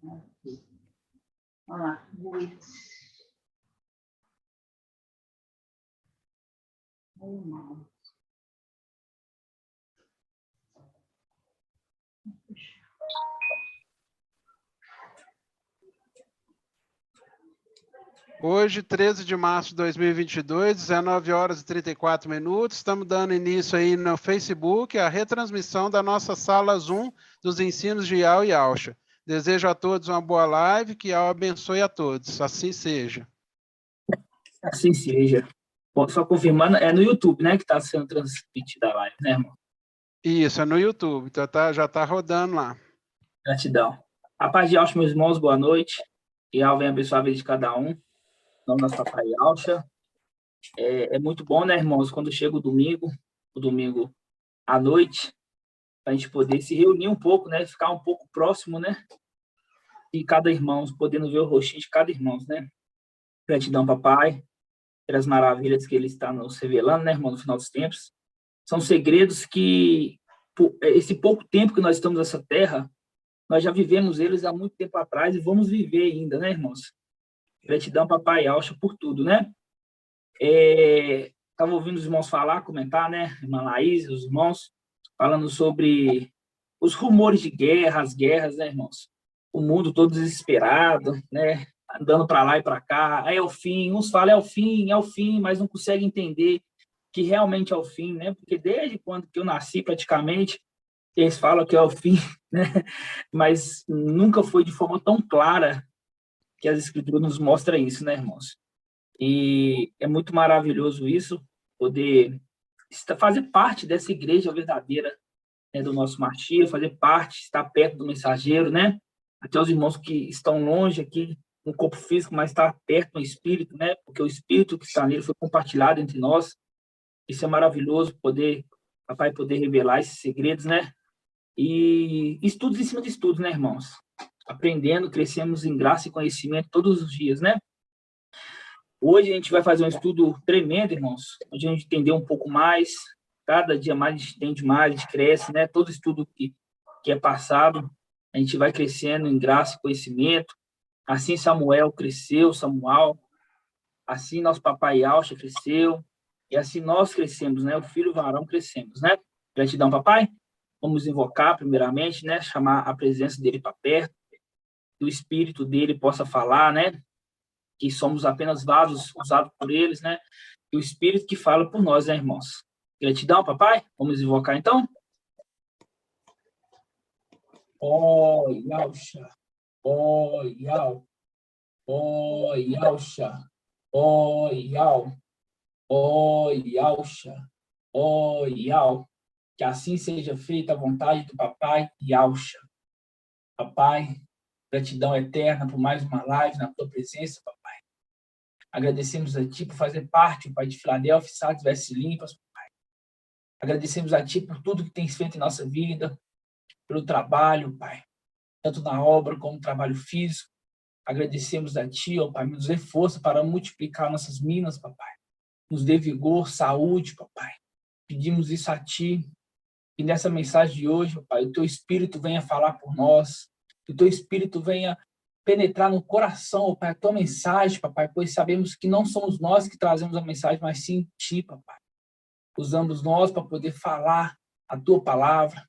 Aqui. Vamos lá. Hoje, 13 de março de 2022, 19 horas e 34 minutos, estamos dando início aí no Facebook a retransmissão da nossa sala Zoom dos ensinos de Iau e Alcha. Desejo a todos uma boa live, que Iau abençoe a todos. Assim seja. Assim seja. Bom, só confirmando, é no YouTube, né, que está sendo transmitida a live, né, irmão? Isso, é no YouTube, então já está rodando lá. Gratidão. A paz de Alcha, meus irmãos, boa noite. Que Iau venha abençoar a vida de cada um. Em nome do nosso papai Alcha. É muito bom, né, irmãos, quando chega o domingo à noite, para a gente poder se reunir um pouco, né, ficar um pouco próximo, né, de cada irmão, podendo ver o rostinho de cada irmão, né. Gratidão, papai, pelas maravilhas que ele está nos revelando, né, irmão, no final dos tempos. São segredos que, esse pouco tempo que nós estamos nessa terra, nós já vivemos eles há muito tempo atrás e vamos viver ainda, né, irmãos? Gratidão, papai Alcha, por tudo, né? Estava ouvindo os irmãos falar, comentar, né? Irmã Laís, os irmãos, falando sobre os rumores de guerra, as guerras, né, irmãos? O mundo todo desesperado, né? Andando para lá e para cá. É o fim. Uns falam é o fim, mas não conseguem entender que realmente é o fim, né? Porque desde quando que eu nasci, praticamente, eles falam que é o fim, né? Mas nunca foi de forma tão clara que as Escrituras nos mostram isso, né, irmãos? E é muito maravilhoso isso, poder fazer parte dessa igreja verdadeira, né, do nosso Machia, fazer parte, estar perto do mensageiro, né? Até os irmãos que estão longe aqui, no corpo físico, mas estar perto no espírito, né? Porque o espírito que está nele foi compartilhado entre nós. Isso é maravilhoso, papai poder revelar esses segredos, né? E estudos em cima de estudos, né, irmãos? Aprendendo, crescemos em graça e conhecimento todos os dias, né? Hoje a gente vai fazer um estudo tremendo, irmãos, onde a gente entender um pouco mais, cada dia mais a gente entende mais, a gente cresce, né? Todo estudo que é passado, a gente vai crescendo em graça e conhecimento. Assim Samuel cresceu, assim nosso papai Alcha cresceu, e assim nós crescemos, né? O filho varão crescemos, né? Gratidão, papai. Vamos invocar primeiramente, né? Chamar a presença dele para perto, que o espírito dele possa falar, né? Que somos apenas vasos usados por eles, né? E o Espírito que fala por nós, né, irmãos? Gratidão, papai. Vamos invocar, então? Ó, Yalcha. Ó, Yal. Ó, Yalcha. Ó, Yal. Ó, Yalcha. Ó, Yal. Que assim seja feita a vontade do papai Yalcha. Papai, gratidão eterna por mais uma live na tua presença, papai. Agradecemos a Ti por fazer parte, Pai, de Filadélfia, Sardes, Vestes Limpas, Pai. Agradecemos a Ti por tudo que tens feito em nossa vida, pelo trabalho, Pai, tanto na obra como no trabalho físico. Agradecemos a Ti, ó Pai, nos dê força para multiplicar nossas minas, papai. Nos dê vigor, saúde, papai. Pedimos isso a Ti. E nessa mensagem de hoje, Pai, o Teu Espírito venha falar por nós, que o Teu Espírito venha penetrar no coração, Pai, a Tua mensagem, papai, pois sabemos que não somos nós que trazemos a mensagem, mas sim Ti, papai. Usamos nós para poder falar a Tua palavra.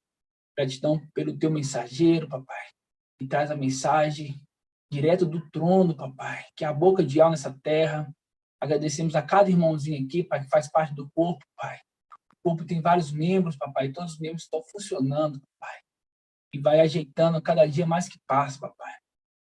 Gratidão pelo Teu mensageiro, papai, que traz a mensagem direto do trono, papai, que é a boca de Yau nessa terra. Agradecemos a cada irmãozinho aqui, pai, que faz parte do corpo, pai. O corpo tem vários membros, papai, e todos os membros estão funcionando, papai. E vai ajeitando cada dia mais que passa, papai.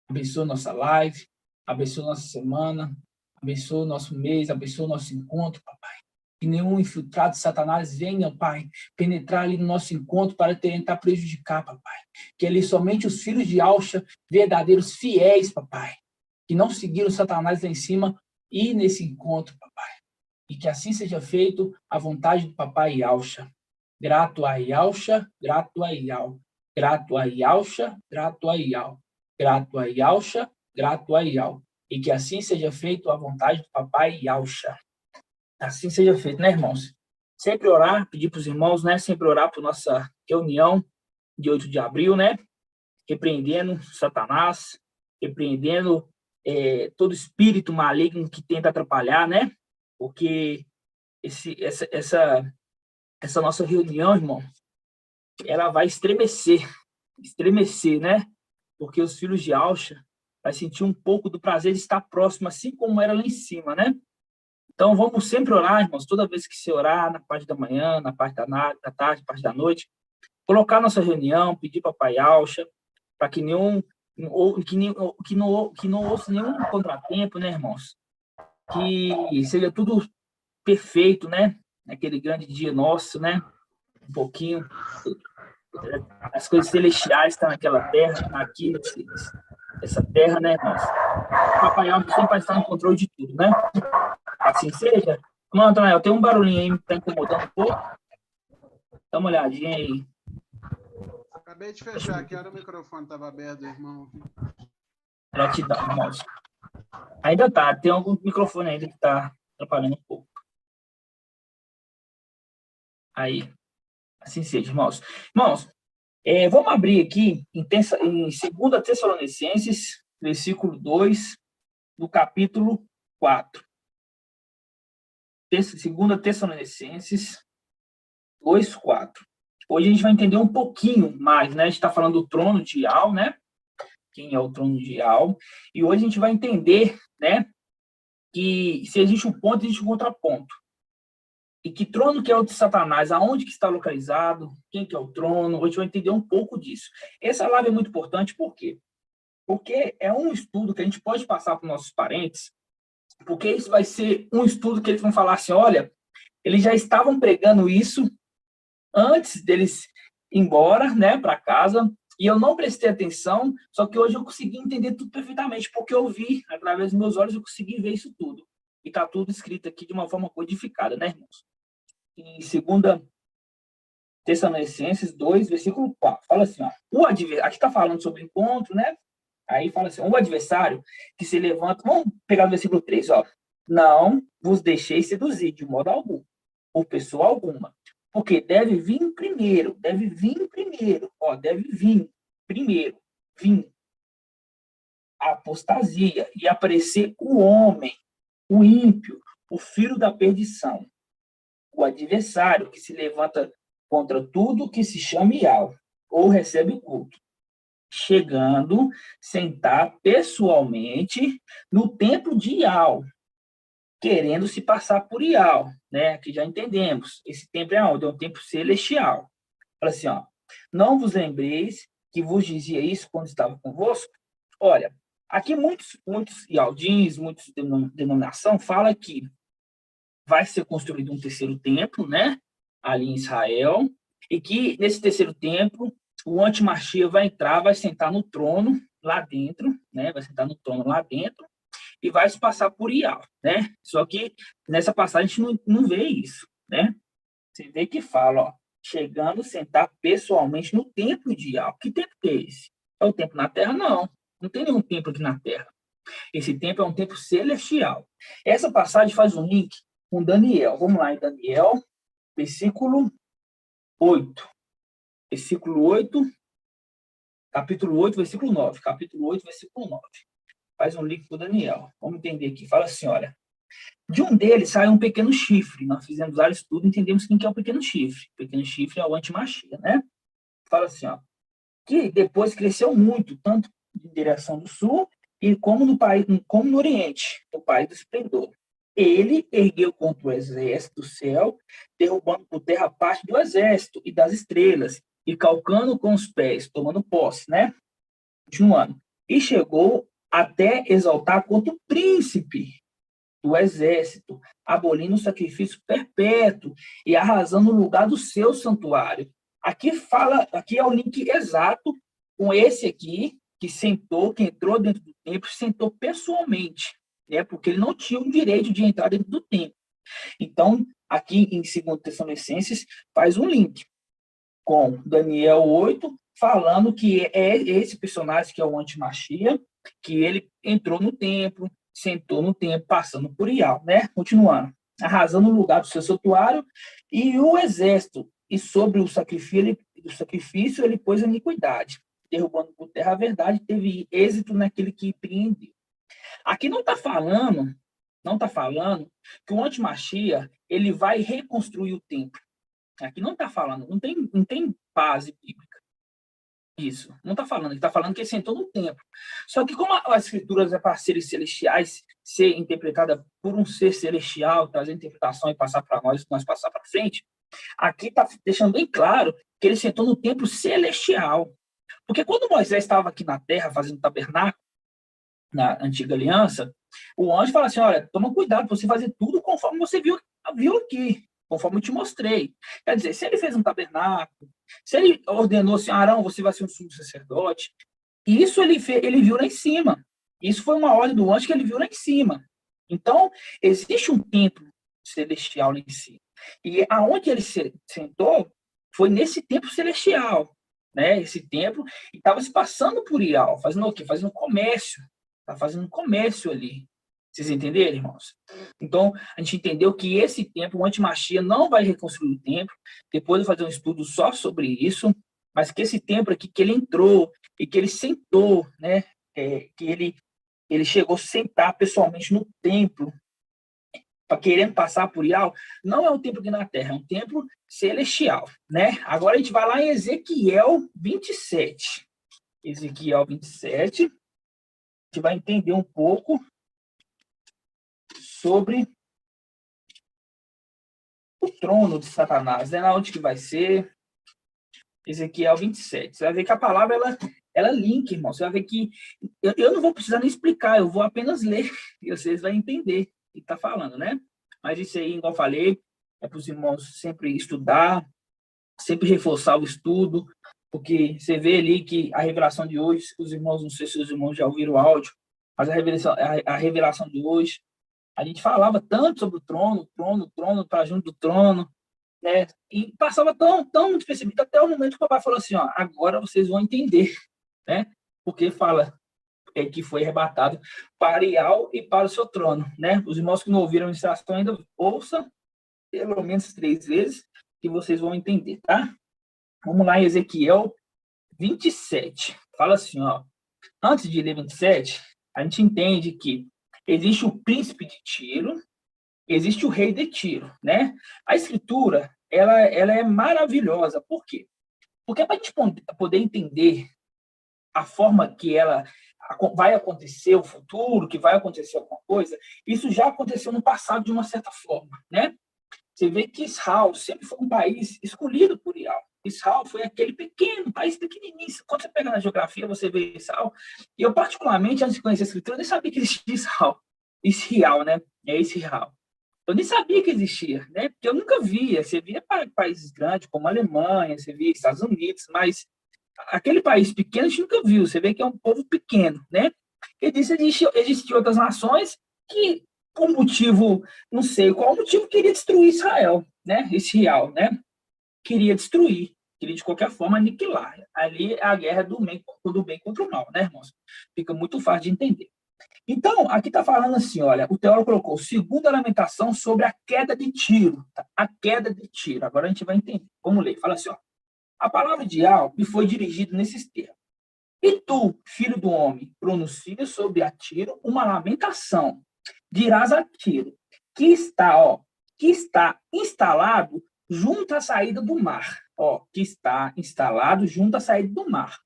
Abençoa nossa live, abençoa nossa semana, abençoa o nosso mês, abençoa o nosso encontro, papai. Que nenhum infiltrado de Satanás venha, pai, penetrar ali no nosso encontro para tentar prejudicar, papai. Que ali somente os filhos de Alcha, verdadeiros fiéis, papai, que não seguiram Satanás lá em cima, e nesse encontro, papai. E que assim seja feito a vontade do papai Alcha. Grato a Yalcha, grato a Yal. Grato a Yalcha, grato a Yal. Grato a Yalcha, grato a Yal. E que assim seja feito a vontade do papai Yalcha. Assim seja feito, né, irmãos? Sempre orar, pedir para os irmãos, né? Sempre orar por nossa reunião de 8 de abril, né? repreendendo Satanás, repreendendo todo espírito maligno que tenta atrapalhar, né? Porque essa nossa reunião, irmão, ela vai estremecer, né? Porque os filhos de Alcha vai sentir um pouco do prazer de estar próximo, assim como era lá em cima, né? Então, vamos sempre orar, irmãos, toda vez que você orar, na parte da manhã, na parte da tarde, na parte da noite, colocar nossa reunião, pedir para Pai Alcha, para que não ouça nenhum contratempo, né, irmãos? Que seja tudo perfeito, né? Naquele grande dia nosso, né? Um pouquinho. As coisas celestiais estão naquela terra, aqui, essa terra, né, irmãos? O Papai Alcha sempre vai estar no controle de tudo, né? Assim seja. Mano, Antônio, tem um barulhinho aí que está incomodando um pouco. Dá uma olhadinha aí. Acabei de fechar aqui, era o microfone estava aberto, irmão. Gratidão, irmãos. Ainda tá, tem algum microfone ainda que está atrapalhando um pouco. Aí, assim seja, irmãos. Irmãos, vamos abrir aqui em 2 Tessalonicenses, versículo 2, do capítulo 4. 2 Tessalonicenses 2, 4. Hoje a gente vai entender um pouquinho mais, né? A gente está falando do trono de Ial, né? Quem é o trono de Ial. E hoje a gente vai entender, né? Que se existe um ponto, existe um contraponto. E que trono que é o de Satanás, aonde que está localizado, quem que é o trono, hoje a gente vai entender um pouco disso. Essa live é muito importante, por quê? Porque é um estudo que a gente pode passar para os nossos parentes, porque isso vai ser um estudo que eles vão falar assim, olha, eles já estavam pregando isso antes deles ir embora, né, para casa, e eu não prestei atenção, só que hoje eu consegui entender tudo perfeitamente, porque eu vi, através dos meus olhos, eu consegui ver isso tudo. E está tudo escrito aqui de uma forma codificada, né, irmãos? Em 2 Tessalonicenses 2, versículo 4, fala assim, ó, aqui está falando sobre encontro, né? Aí fala assim, o adversário que se levanta, vamos pegar no versículo 3, ó, não vos deixeis seduzir de modo algum, por pessoa alguma, porque deve vir primeiro, a apostasia e aparecer o homem, o ímpio, o filho da perdição, o adversário que se levanta contra tudo que se chama Ial, ou recebe culto, chegando, sentar pessoalmente no templo de Ial, querendo se passar por Ial, né? Que já entendemos. Esse templo é onde? É um templo celestial. Fala assim, ó, não vos lembreis que vos dizia isso quando estava convosco? Olha, aqui muitos ialdins, muitos denominação fala que vai ser construído um terceiro templo, né? Ali em Israel, e que nesse terceiro templo o antimachia vai entrar, vai sentar no trono lá dentro, né? Vai sentar no trono lá dentro e vai se passar por Ial, né? Só que nessa passagem a gente não vê isso, né? Você vê que fala, ó, chegando, sentar pessoalmente no templo de Ial. Que templo é esse? É o templo na Terra? Não. Não tem nenhum templo aqui na Terra. Esse templo é um templo celestial. Essa passagem faz um link com Daniel. Vamos lá em Daniel, versículo 8. Versículo 8, capítulo 8, versículo 9. Capítulo 8, versículo 9. Faz um link com Daniel. Vamos entender aqui. Fala assim, olha. De um deles sai um pequeno chifre. Nós fizemos vários estudos e entendemos quem que é o pequeno chifre. O pequeno chifre é o antimachia, né? Fala assim, ó. Que depois cresceu muito, tanto em direção do sul e como no Oriente, no país do esplendor. Ele ergueu contra o exército do céu, derrubando por terra parte do exército e das estrelas, e calcando com os pés, tomando posse, né? Continuando. E chegou até exaltar contra o príncipe do exército, abolindo o sacrifício perpétuo e arrasando o lugar do seu santuário. Aqui é o link exato com esse aqui, que entrou dentro do templo, sentou pessoalmente, né? Porque ele não tinha o direito de entrar dentro do templo. Então, aqui em 2 Tessalonicenses, faz um link com Daniel 8, falando que é esse personagem que é o antimachia, que ele entrou no templo, sentou no templo, passando por Ial, né? Continuando. Arrasando o lugar do seu santuário e o exército, e sobre o sacrifício ele pôs a iniquidade, derrubando por terra a verdade, teve êxito naquele que empreendeu. Aqui não está falando que o antimachia ele vai reconstruir o templo. Aqui não está falando, não tem base bíblica. Isso, não está falando, ele está falando que ele sentou no templo. Só que como as escrituras é para seres celestiais, ser interpretada por um ser celestial, trazer interpretação e passar para nós passar para frente, aqui está deixando bem claro que ele sentou no templo celestial. Porque quando Moisés estava aqui na terra fazendo tabernáculo, na antiga aliança, o anjo fala assim, olha, toma cuidado para você fazer tudo conforme você viu aqui, conforme eu te mostrei. Quer dizer, se ele fez um tabernáculo, se ele ordenou assim, Arão, você vai ser um sumo sacerdote, isso ele viu lá em cima. Isso foi uma ordem do anjo que ele viu lá em cima. Então, existe um templo celestial lá em cima. E aonde ele sentou foi nesse templo celestial, né? Esse templo, e estava se passando por Ial, fazendo o quê? Fazendo comércio. Está fazendo comércio ali. Vocês entenderam, irmãos? Então, a gente entendeu que esse templo, o antimachia, não vai reconstruir o templo. Depois eu vou fazer um estudo só sobre isso. Mas que esse templo aqui, que ele entrou e que ele sentou, né? Que ele chegou a sentar pessoalmente no templo, querendo passar por Ial, não é um templo aqui na terra, é um templo celestial, né? Agora a gente vai lá em Ezequiel 27. Ezequiel 27. A gente vai entender um pouco sobre o trono de Satanás, né? Onde que vai ser? Ezequiel 27. Você vai ver que a palavra, ela linka, irmão. Você vai ver que eu não vou precisar nem explicar, eu vou apenas ler e vocês vão entender o que está falando, né? Mas isso aí, igual eu falei, é para os irmãos sempre estudar, sempre reforçar o estudo, porque você vê ali que a revelação de hoje, os irmãos, não sei se os irmãos já ouviram o áudio, mas a revelação de hoje, a gente falava tanto sobre o trono, para junto do trono, né? E passava tão despercebido, até o momento que o papai falou assim, ó, agora vocês vão entender, né? Porque fala que foi arrebatado para Ial e para o seu trono, né? Os irmãos que não ouviram a ministração ainda ouçam pelo menos 3 vezes que vocês vão entender, tá? Vamos lá em Ezequiel 27. Fala assim, ó. Antes de ler 27, a gente entende que existe o príncipe de Tiro, existe o rei de Tiro, né? A escritura, ela é maravilhosa. Por quê? Porque para a gente poder entender a forma que ela vai acontecer, o futuro, que vai acontecer alguma coisa, isso já aconteceu no passado de uma certa forma, né? Você vê que Israel sempre foi um país escolhido por Ial. Israel foi aquele pequeno, país pequenininho. Quando você pega na geografia, você vê Israel. E eu, particularmente, antes de conhecer a escritura, eu nem sabia que existia Israel. Israel, né? É Israel. Eu nem sabia que existia, né? Porque eu nunca via. Você via países grandes, como a Alemanha, você via Estados Unidos, mas aquele país pequeno a gente nunca viu. Você vê que é um povo pequeno, né? E disso existiam outras nações que, por motivo, não sei qual motivo, queria destruir Israel, né? Israel, né? Queria destruir, queria de qualquer forma aniquilar. Ali é a guerra do bem contra o mal, né, irmãos? Fica muito fácil de entender. Então, aqui está falando assim, olha, o teólogo colocou segunda lamentação sobre a queda de Tiro. Tá? A queda de Tiro. Agora a gente vai entender. Vamos ler. Fala assim, ó. A palavra de Ial me foi dirigida nesses termos. E tu, filho do homem, pronuncia sobre a Tiro uma lamentação. Dirás a Tiro, que está instalado junto à saída do mar. Ó, que está instalado junto à saída do mar.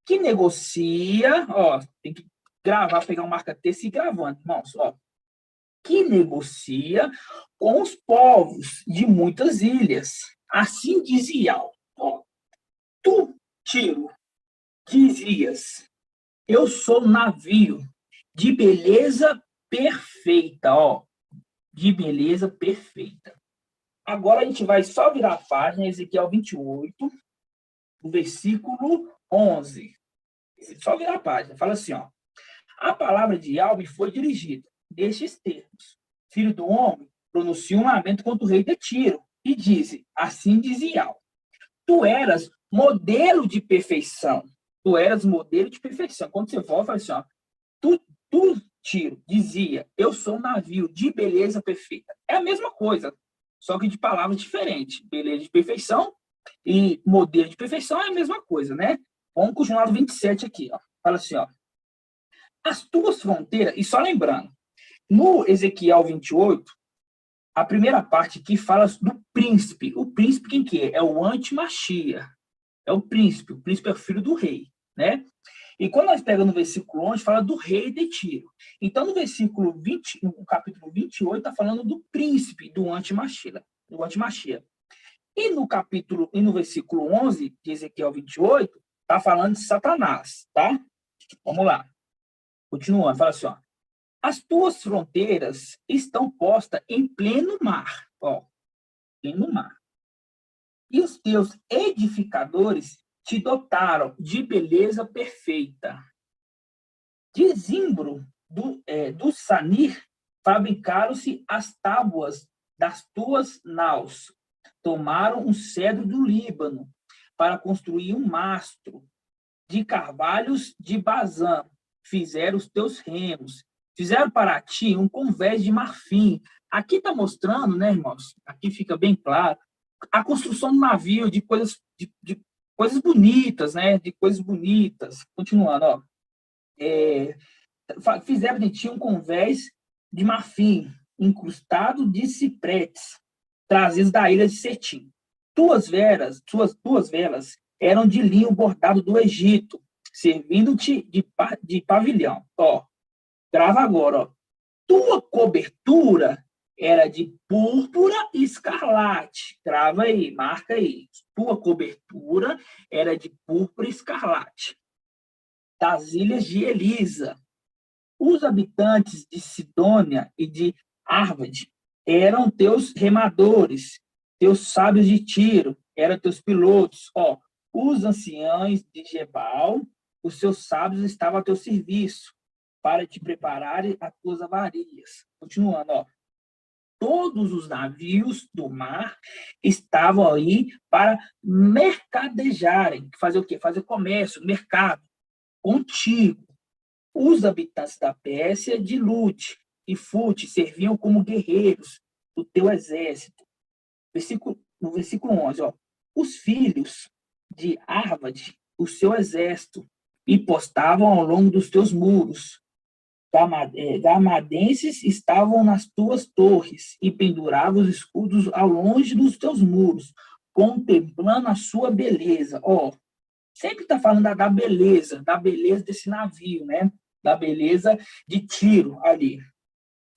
Que negocia, ó, tem que gravar, pegar um marca-texto e ir gravando, irmãos, ó. Que negocia com os povos de muitas ilhas. Assim diz Ial, ó. Tu, Tiro, dizias, eu sou navio de beleza perfeita, ó. De beleza perfeita. Agora a gente vai só virar a página, Ezequiel 28, o versículo 11. Só virar a página. Fala assim, ó. A palavra de Ial me foi dirigida nestes termos. Filho do homem, pronuncia um lamento contra o rei de Tiro e diz, assim diz Ial, tu eras modelo de perfeição. Tu eras modelo de perfeição. Quando você volta, fala assim, ó, tu, Tiro, dizia, eu sou um navio de beleza perfeita. É a mesma coisa, só que de palavras diferentes. Beleza de perfeição e modelo de perfeição é a mesma coisa, né? Vamos continuar no 27 aqui, ó. Fala assim, ó. As tuas fronteiras, e só lembrando, no Ezequiel 28, a primeira parte aqui fala do príncipe. O príncipe quem que é? É o antimachia. É o príncipe é o filho do rei, né? E quando nós pegamos no versículo 11, fala do rei de Tiro. Então, no versículo 20, no capítulo 28, está falando do príncipe, do antimachia. E no versículo 11 de Ezequiel 28, está falando de Satanás, tá? Vamos lá. Continuando, fala assim, ó. As tuas fronteiras estão postas em pleno mar, ó, pleno mar. E os teus edificadores te dotaram de beleza perfeita. De zimbro do Sanir fabricaram-se as tábuas das tuas naus. Tomaram um cedro do Líbano para construir um mastro. De carvalhos de Bazã fizeram os teus remos. Fizeram para ti um convés de marfim. Aqui está mostrando, né, irmãos? Aqui fica bem claro a construção do navio, de coisas bonitas, né? De coisas bonitas. Continuando, ó. Fizeram de ti um convés de marfim, incrustado de cipretes, trazidos da ilha de Cetim. Tuas velas eram de linho bordado do Egito, servindo-te de pavilhão. Ó, grava agora, ó. Tua cobertura era de púrpura e escarlate. Grava aí, marca aí. Tua cobertura era de púrpura e escarlate. Das ilhas de Elisa. Os habitantes de Sidônia e de Arvad eram teus remadores, teus sábios de Tiro, eram teus pilotos. Ó, os anciãos de Gebal, os seus sábios estavam a teu serviço, para te preparar as tuas avarias. Continuando, ó. Todos os navios do mar estavam aí para mercadejarem. Fazer o quê? Fazer comércio, mercado, contigo. Os habitantes da Pérsia, de Lute e Fute, serviam como guerreiros do teu exército. No versículo 11, ó. Os filhos de Arvad, o seu exército, e postavam ao longo dos teus muros. Gamadenses estavam nas tuas torres e penduravam os escudos ao longe dos teus muros, contemplando a sua beleza. Ó, sempre está falando da beleza desse navio, né? Da beleza de Tiro ali.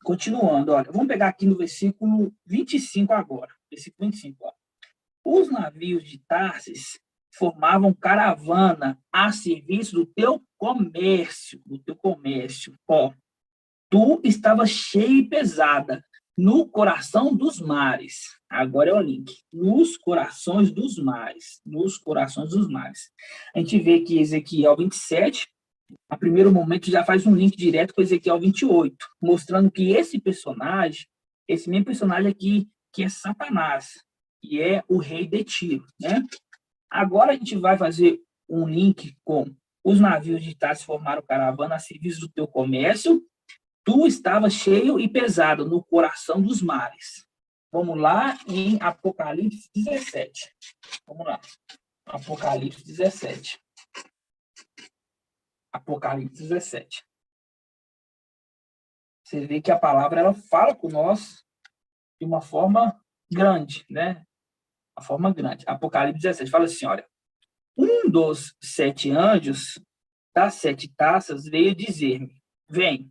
Continuando, olha, vamos pegar aqui no versículo 25 agora. Versículo 25, ó. Os navios de Tarsis formavam caravana a serviço do teu comércio, Ó, tu estava cheia e pesada no coração dos mares. Agora é o link. Nos corações dos mares. A gente vê que Ezequiel 27, a primeiro momento, já faz um link direto com Ezequiel 28, mostrando que esse mesmo personagem aqui, que é Satanás, que é o rei de Tiro, né? Agora a gente vai fazer um link com os navios de Tarsis formaram caravana a serviço do teu comércio. Tu estavas cheio e pesado no coração dos mares. Vamos lá em Apocalipse 17. Vamos lá. Apocalipse 17. Apocalipse 17. Você vê que a palavra ela fala com nós de uma forma grande, né? Uma forma grande. Apocalipse 17 fala assim, olha. Um dos 7 anjos das 7 taças veio dizer-me, vem,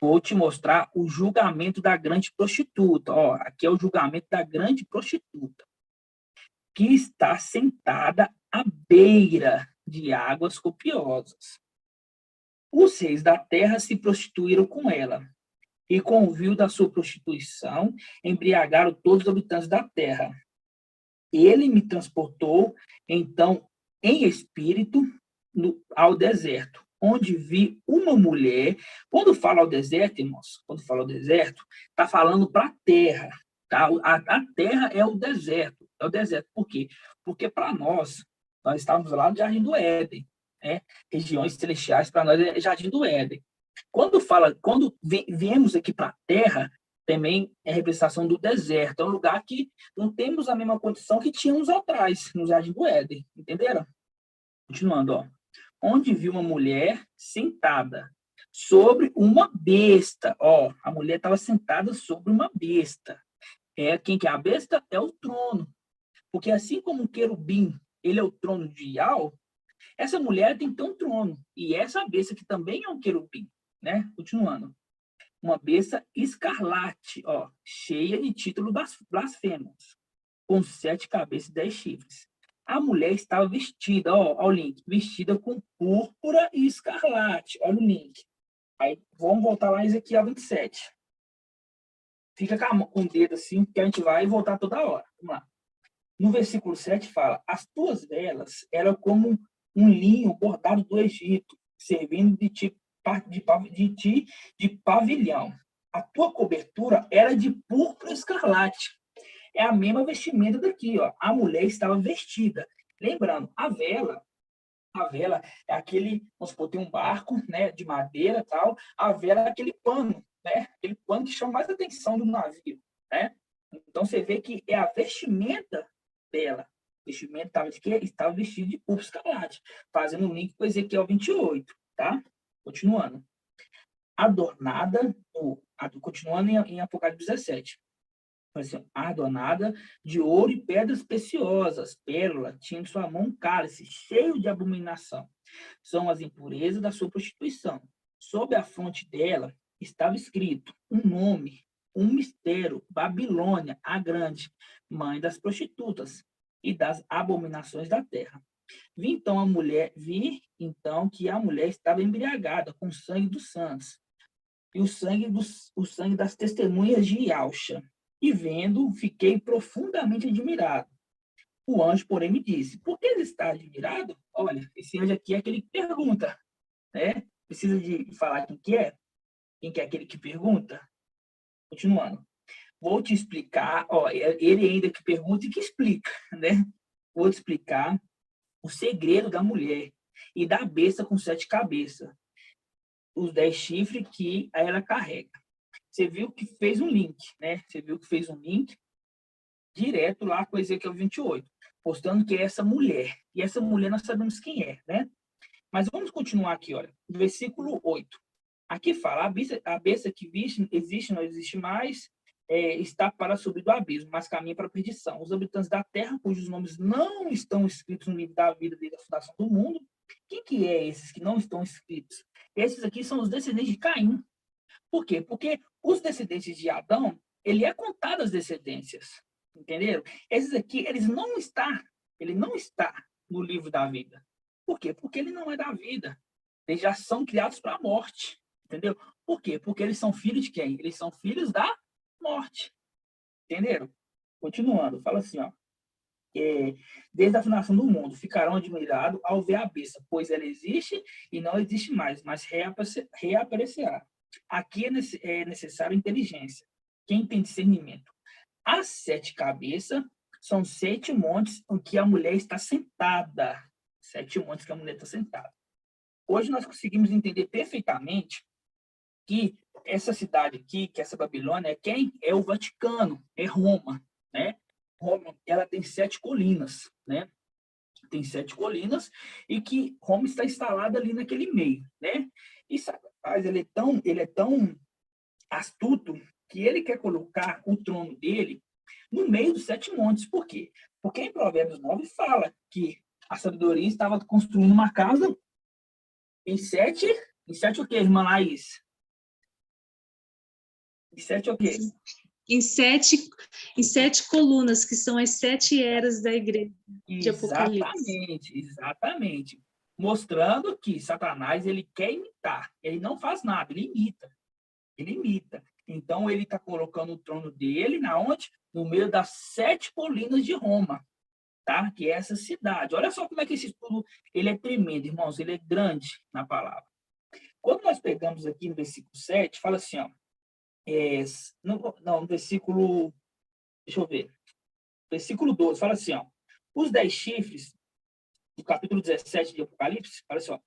vou te mostrar o julgamento da grande prostituta. Ó, aqui é o julgamento da grande prostituta, que está sentada à beira de águas copiosas. Os reis da terra se prostituíram com ela, e com o vil da sua prostituição, embriagaram todos os habitantes da terra. Ele me transportou, então, em espírito, ao deserto, onde vi uma mulher. Quando fala ao deserto, irmãos, está falando para a terra. Tá? A terra é o deserto. Por quê? Porque para nós estávamos lá no Jardim do Éden. Né? Regiões celestiais, para nós, é Jardim do Éden. Quando viemos aqui para a terra, também é representação do deserto. É um lugar que não temos a mesma condição que tínhamos atrás, no Jardim do Éden. Entenderam? Continuando, ó. onde viu uma mulher sentada sobre uma besta. Ó, a mulher estava sentada sobre uma besta. Quem que é a besta? É o trono. Porque assim como o querubim, ele é o trono de Iau, essa mulher tem que ter um trono. E essa besta que também é um querubim, né? Continuando. Uma besta escarlate, ó, cheia de títulos blasfemos, com 7 cabeças e 10 chifres. A mulher estava vestida, ó o link, vestida com púrpura e escarlate. Olha o link. Aí, vamos voltar lá em Ezequiel 27. Fica com o dedo assim, que a gente vai voltar toda hora. Vamos lá. No versículo 7 fala, as tuas velas eram como um linho bordado do Egito, servindo de pavilhão. A tua cobertura era de púrpura escarlate. É a mesma vestimenta daqui, ó. A mulher estava vestida. Lembrando, a vela é aquele, vamos supor, tem um barco, né, de madeira e tal, a vela é aquele pano, né, aquele pano que chama mais atenção do navio, né? Então, você vê que é a vestimenta dela. O vestimento estava de quê? Estava vestido de púrpura escarlate, fazendo um link com Ezequiel 28, tá? Continuando. Adornada, continuando em Apocalipse 17. Assim, adornada de ouro e pedras preciosas, pérola, tinha em sua mão um cálice cheio de abominação. São as impurezas da sua prostituição. Sob a fronte dela estava escrito um nome, um mistério, Babilônia, a grande, mãe das prostitutas e das abominações da terra. Vi então que a mulher estava embriagada com o sangue dos santos e o sangue das testemunhas de Iauxa. E vendo, fiquei profundamente admirado. O anjo, porém, me disse, por que ele está admirado? Olha, esse anjo aqui é aquele que pergunta, né? Precisa de falar quem que é? Quem que é aquele que pergunta? Continuando. Vou te explicar, ó, ele ainda que pergunta e que explica, né? Vou te explicar o segredo da mulher e da besta com 7 cabeças, os 10 chifres que ela carrega. Você viu que fez um link, né? Você viu que fez um link direto lá com Ezequiel 28, postando que é essa mulher. E essa mulher nós sabemos quem é, né? Mas vamos continuar aqui, olha. Versículo 8. Aqui fala, a besta que existe, não existe mais, está para subir do abismo, mas caminha para a perdição. Os habitantes da terra, cujos nomes não estão escritos no livro da vida desde a fundação do mundo. Quem que é esses que não estão escritos? Esses aqui são os descendentes de Caim. Por quê? Porque os descendentes de Adão, ele é contado as descendências, entenderam? Esses aqui, ele não está no livro da vida. Por quê? Porque ele não é da vida. Eles já são criados para a morte, entendeu? Por quê? Porque eles são filhos de quem? Eles são filhos da morte, entenderam? Continuando, fala assim, ó. Desde a fundação do mundo, ficarão admirados ao ver a besta, pois ela existe e não existe mais, mas reaparecerá. Aqui é necessário inteligência. Quem tem discernimento? As 7 cabeças são 7 montes em que a mulher está sentada. 7 montes que a mulher está sentada. Hoje nós conseguimos entender perfeitamente que essa cidade aqui, que essa Babilônia, é quem? É o Vaticano, é Roma, né? Roma, ela tem 7 colinas, né? Tem 7 colinas e que Roma está instalada ali naquele meio, né? E Satanás, ele é tão astuto que ele quer colocar o trono dele no meio dos 7 montes. Por quê? Porque em Provérbios 9 fala que a sabedoria estava construindo uma casa em 7 o quê, irmã Laís? Em 7 o quê? Em sete colunas, que são as 7 eras da igreja de Apocalipse. Exatamente. Mostrando que Satanás, ele quer imitar. Ele não faz nada, ele imita. Ele imita. Então, ele está colocando o trono dele na onde? No meio das 7 colinas de Roma, tá? Que é essa cidade. Olha só como é que esse estudo, ele é tremendo, irmãos. Ele é grande na palavra. Quando nós pegamos aqui no versículo 7, fala assim, ó. No versículo, deixa eu ver, versículo 12, fala assim, ó, os 10 chifres, do capítulo 17 de Apocalipse, fala assim, ó,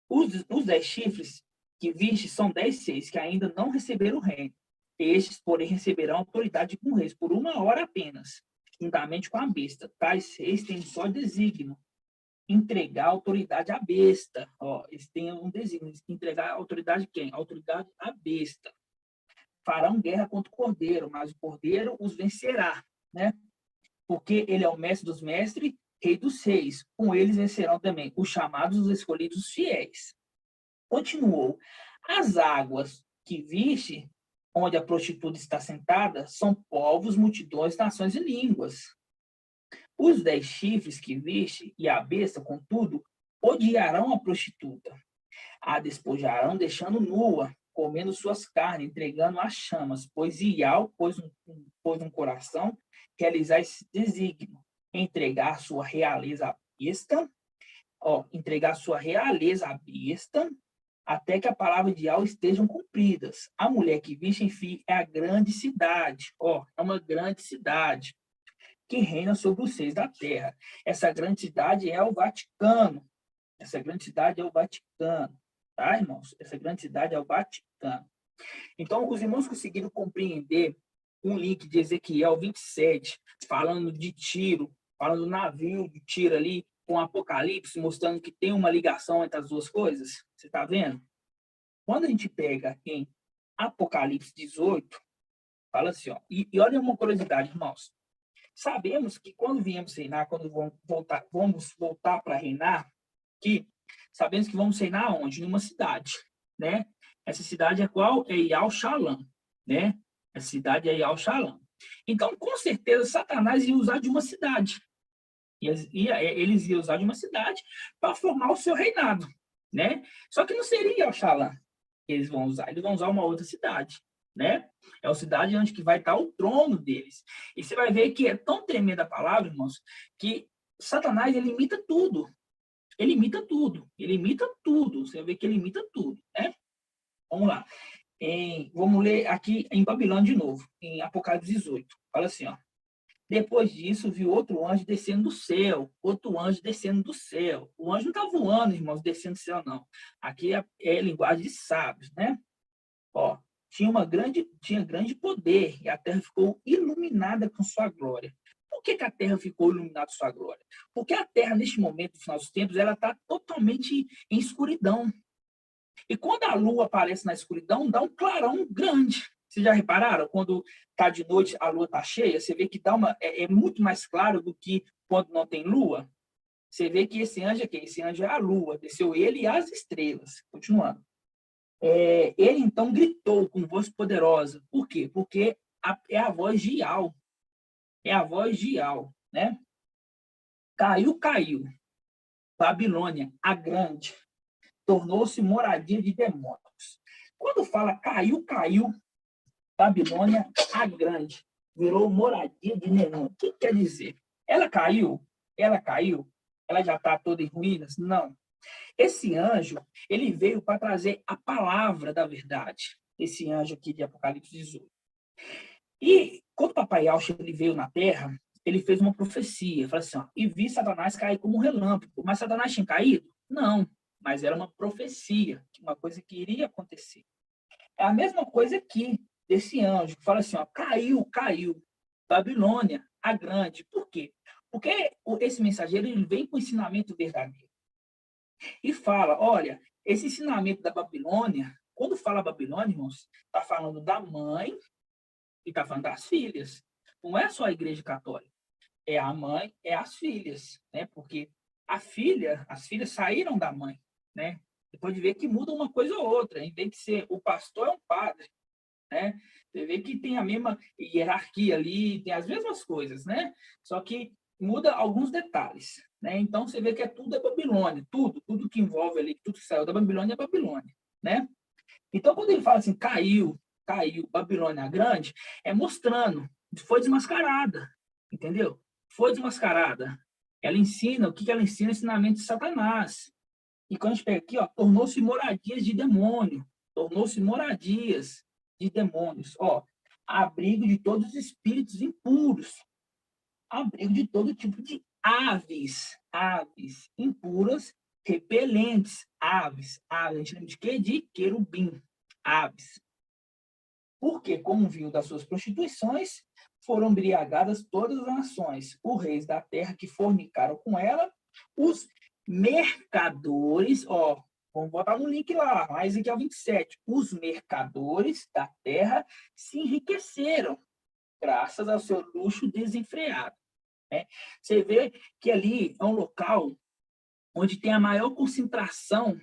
os 10 chifres que viste são 10 seis que ainda não receberam o reino. Estes, porém, receberão autoridade com reis por 1 hora apenas, juntamente com a besta. Tais seis têm só desígnio entregar a autoridade à besta. Ó, eles têm um desígnio, eles têm que entregar a autoridade quem? A autoridade à besta. Farão guerra contra o cordeiro, mas o cordeiro os vencerá, né? Porque ele é o mestre dos mestres, rei dos reis. Com eles vencerão também os chamados, os escolhidos, os fiéis. Continuou. As águas que viste, onde a prostituta está sentada, são povos, multidões, nações e línguas. Os 10 chifres que viste e a besta, contudo, odiarão a prostituta. A despojarão, deixando nua, comendo suas carnes, entregando às chamas, pois Ial pôs um coração realizar esse desígnio, entregar sua realeza à besta, entregar sua realeza à besta, até que a palavra de Ial estejam cumpridas. A mulher que viste, enfim, é a grande cidade, é uma grande cidade, que reina sobre os seis da terra. Essa grande cidade é o Vaticano. Essa grande cidade é o Vaticano. Tá, irmãos? Essa grande cidade é o Vaticano. Então, os irmãos conseguiram compreender um link de Ezequiel 27, falando de Tiro, falando do navio de Tiro ali, com Apocalipse, mostrando que tem uma ligação entre as duas coisas? Você está vendo? Quando a gente pega em Apocalipse 18, fala assim, e olha uma curiosidade, irmãos. Sabemos que quando viemos reinar, quando vamos voltar para reinar, que sabemos que vamos reinar onde? Numa cidade, né? Essa cidade é qual? É Yal-Shalom, né? Essa cidade é Yal-Shalom. Então, com certeza, Satanás ia usar de uma cidade. Eles iam usar de uma cidade para formar o seu reinado, né? Só que não seria Yal-Shalom que eles vão usar uma outra cidade, né? É a cidade onde que vai estar o trono deles. E você vai ver que é tão tremenda a palavra, irmãos, que Satanás, ele imita tudo. Ele imita tudo. Ele imita tudo. Você vai ver que ele imita tudo, né? Vamos lá. Vamos ler aqui em Babilônia de novo, em Apocalipse 18. Fala assim, Depois disso, viu outro anjo descendo do céu. Outro anjo descendo do céu. O anjo não está voando, irmãos, descendo do céu, não. Aqui é linguagem de sábios, né? Tinha grande poder, e a terra ficou iluminada com sua glória. Por que a terra ficou iluminada com sua glória? Porque a terra, neste momento, no final dos tempos, ela está totalmente em escuridão. E quando a lua aparece na escuridão, dá um clarão grande. Vocês já repararam? Quando está de noite, a lua está cheia, você vê que é muito mais claro do que quando não tem lua. Você vê que esse anjo é quem? Esse anjo é a lua. Desceu ele e as estrelas. Continuando. Ele, então, gritou com voz poderosa. Por quê? Porque é a voz de Ial. É a voz de Ial, né? Caiu. Babilônia, a grande, tornou-se moradia de demônios. Quando fala caiu, Babilônia, a grande, virou moradia de demônios. O que quer dizer? Ela caiu, ela já está toda em ruínas? Não. Esse anjo, ele veio para trazer a palavra da verdade. Esse anjo aqui de Apocalipse 18. E quando o papai Yaucha, ele veio na Terra, ele fez uma profecia. Falou assim, e vi Satanás cair como um relâmpago. Mas Satanás tinha caído? Não. Mas era uma profecia, uma coisa que iria acontecer. É a mesma coisa aqui, desse anjo, que fala assim, caiu. Babilônia, a grande. Por quê? Porque esse mensageiro, ele vem com ensinamento verdadeiro. E fala, olha, esse ensinamento da Babilônia, quando fala Babilônia, irmãos, está falando da mãe e está falando das filhas. Não é só a igreja católica. É a mãe, é as filhas, né? Porque as filhas saíram da mãe, né? Você pode ver que muda uma coisa ou outra. Em vez de ser o pastor, é um padre, né? Você vê que tem a mesma hierarquia ali, tem as mesmas coisas, né? Só que muda alguns detalhes, né? Então, você vê que tudo é Babilônia, tudo que envolve ali, tudo que saiu da Babilônia é Babilônia, né? Então, quando ele fala assim, caiu, Babilônia grande, é mostrando, foi desmascarada, entendeu? Foi desmascarada. Ela ensina, o que ela ensina? Ensinamento de Satanás. E quando a gente pega aqui, tornou-se moradias de demônio, tornou-se moradias de demônios, abrigo de todos os espíritos impuros, abrigo de todo tipo de aves impuras, repelentes, aves, a gente lembra de quê? De querubim, aves. Porque, como viu das suas prostituições, foram embriagadas todas as nações, os reis da terra que fornicaram com ela, os mercadores, ó, vamos botar no link lá, mais aqui é o 27. Os mercadores da terra se enriqueceram graças ao seu luxo desenfreado, né? Você vê que ali é um local onde tem a maior concentração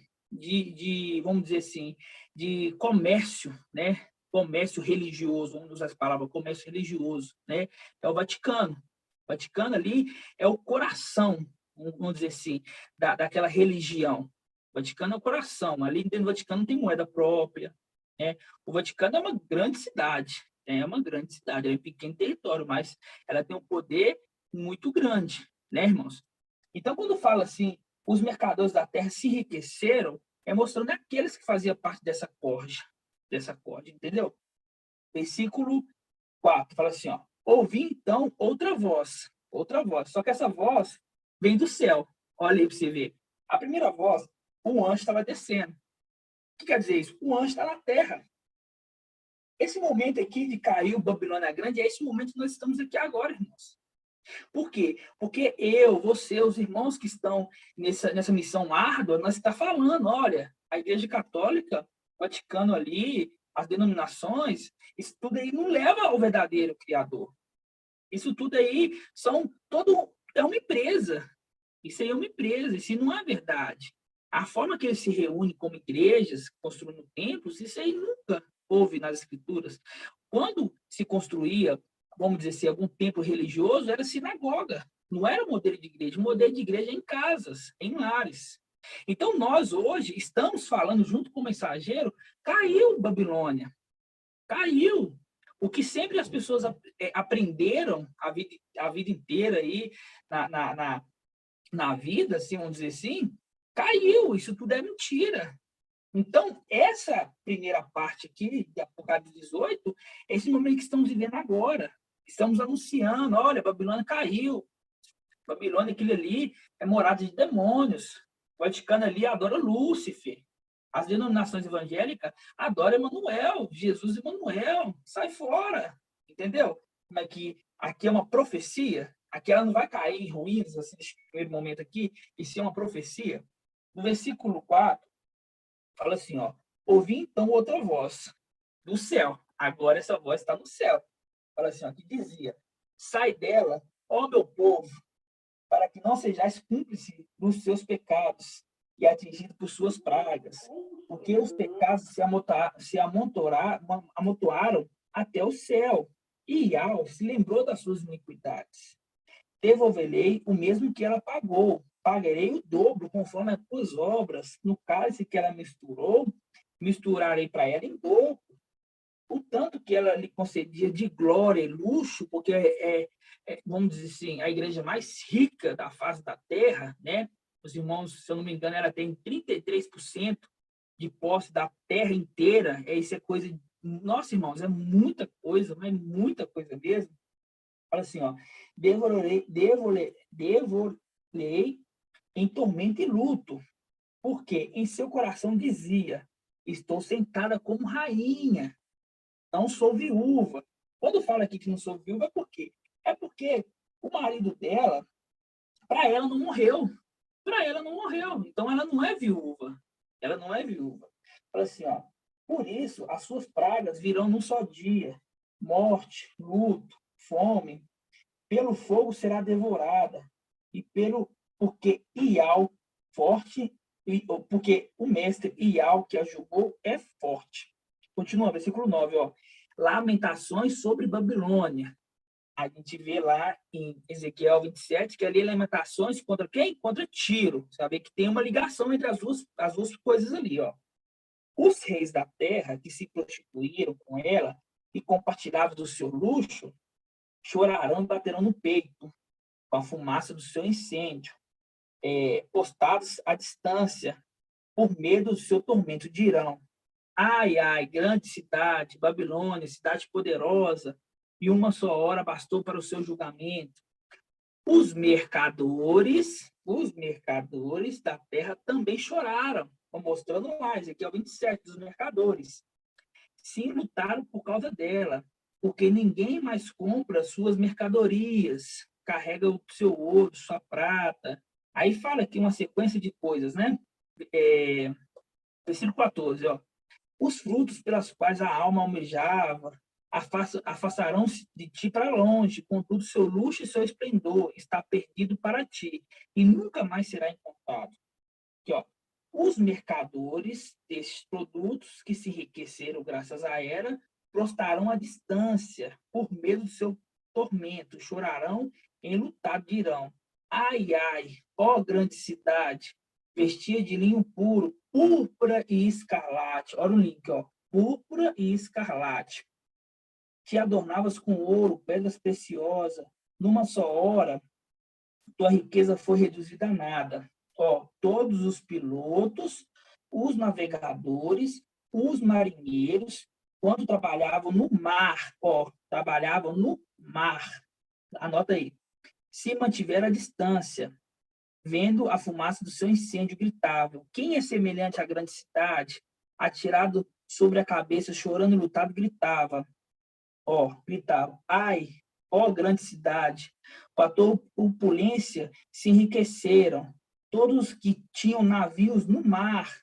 vamos dizer assim, de comércio, né? Comércio religioso, vamos usar essa palavra, comércio religioso, né? É o Vaticano. O Vaticano ali é o coração, vamos dizer assim, daquela religião. O Vaticano é o coração. Ali dentro do Vaticano não tem moeda própria, né? O Vaticano é uma grande cidade, é uma grande cidade, é um pequeno território, mas ela tem um poder muito grande, né, irmãos? Então, quando fala assim, os mercadores da terra se enriqueceram, é mostrando aqueles que faziam parte dessa corja, entendeu? Versículo 4, fala assim, ó, ouvi então outra voz, só que essa voz vem do céu. Olha aí para você ver. A primeira voz, o anjo estava descendo. O que quer dizer isso? O anjo está na terra. Esse momento aqui de cair o Babilônia Grande, é esse momento que nós estamos aqui agora, irmãos. Por quê? Porque eu, você, os irmãos que estão nessa missão árdua, nós está falando, olha, a Igreja Católica, o Vaticano ali, as denominações, isso tudo aí não leva ao verdadeiro Criador. Isso tudo aí é uma empresa. Isso aí é uma empresa, isso não é verdade. A forma que eles se reúnem como igrejas, construindo templos, isso aí nunca houve nas Escrituras. Quando se construía, vamos dizer assim, algum templo religioso, era sinagoga. Não era o modelo de igreja. O modelo de igreja é em casas, em lares. Então, nós hoje estamos falando, junto com o mensageiro, caiu Babilônia. Caiu. O que sempre as pessoas aprenderam a vida inteira aí na vida, assim, vamos dizer assim, caiu. Isso tudo é mentira. Então, essa primeira parte aqui, de Apocalipse 18, é esse momento que estamos vivendo agora. Estamos anunciando, olha, Babilônia caiu. Babilônia, aquilo ali, é morada de demônios. O Vaticano ali adora Lúcifer. As denominações evangélicas adoram Emanuel, Jesus Emanuel. Sai fora, entendeu? Como é que aqui é uma profecia? Aqui ela não vai cair em ruínas, assim, nesse primeiro momento aqui, e sim uma profecia. No versículo 4, fala assim, ó, ouvi então outra voz do céu. Agora essa voz está no céu. Fala assim, ó, que dizia, sai dela, ó meu povo, para que não sejais cúmplice dos seus pecados e atingido por suas pragas, porque os pecados se amontoaram até o céu, e Iau se lembrou das suas iniquidades. Devolverei o mesmo que ela pagou, pagarei o dobro conforme as tuas obras. No cálice que ela misturarei para ela em dobro. O tanto que ela lhe concedia de glória e luxo, porque vamos dizer assim, a igreja mais rica da face da terra, né? Os irmãos, se eu não me engano, ela tem 33% de posse da terra inteira. Isso é coisa. Nossa, irmãos, é muita coisa, mas muita coisa mesmo. Fala assim, ó, devorei em tormento e luto, porque em seu coração dizia, estou sentada como rainha, não sou viúva. Quando fala aqui que não sou viúva, por quê? É porque o marido dela, para ela não morreu. Para ela não morreu. Então ela não é viúva. Ela não é viúva. Fala assim, ó, por isso as suas pragas virão num só dia. Morte, luto, fome, pelo fogo será devorada, e porque Iau forte, porque o mestre Iau que a julgou é forte. Continua, versículo 9, ó. Lamentações sobre Babilônia. A gente vê lá em Ezequiel 27 que ali é lamentações contra quem? Contra Tiro. Sabe que tem uma ligação entre as duas coisas ali, ó. Os reis da terra que se prostituíram com ela e compartilhavam do seu luxo, chorarão e baterão no peito com a fumaça do seu incêndio, postados à distância, por medo do seu tormento, dirão, ai, ai, grande cidade, Babilônia, cidade poderosa, e uma só hora bastou para o seu julgamento. Os mercadores da terra também choraram, mostrando mais, aqui é o 27 dos mercadores. Sim, lutaram por causa dela, porque ninguém mais compra suas mercadorias, carrega o seu ouro, sua prata, Aí fala aqui uma sequência de coisas, né? Versículo 14, ó. Os frutos pelas quais a alma almejava afastarão-se de ti para longe, contudo seu luxo e seu esplendor está perdido para ti, e nunca mais será encontrado. Aqui, ó. Os mercadores desses produtos que se enriqueceram graças à era prostarão à distância por medo do seu tormento, chorarão enlutado, dirão: ai, ai, ó grande cidade, vestia de linho puro, púrpura e escarlate. Olha o link, ó. Púrpura e escarlate. Te adornavas com ouro, pedras preciosas. Numa só hora, tua riqueza foi reduzida a nada. Ó, todos os pilotos, os navegadores, os marinheiros, quando trabalhavam no mar, ó, trabalhavam no mar. Anota aí. Se mantiveram à distância, vendo a fumaça do seu incêndio, gritavam: quem é semelhante à grande cidade? Atirado sobre a cabeça, chorando e lutado, gritava: ai, ó grande cidade, com a tua opulência se enriqueceram, todos que tinham navios no mar,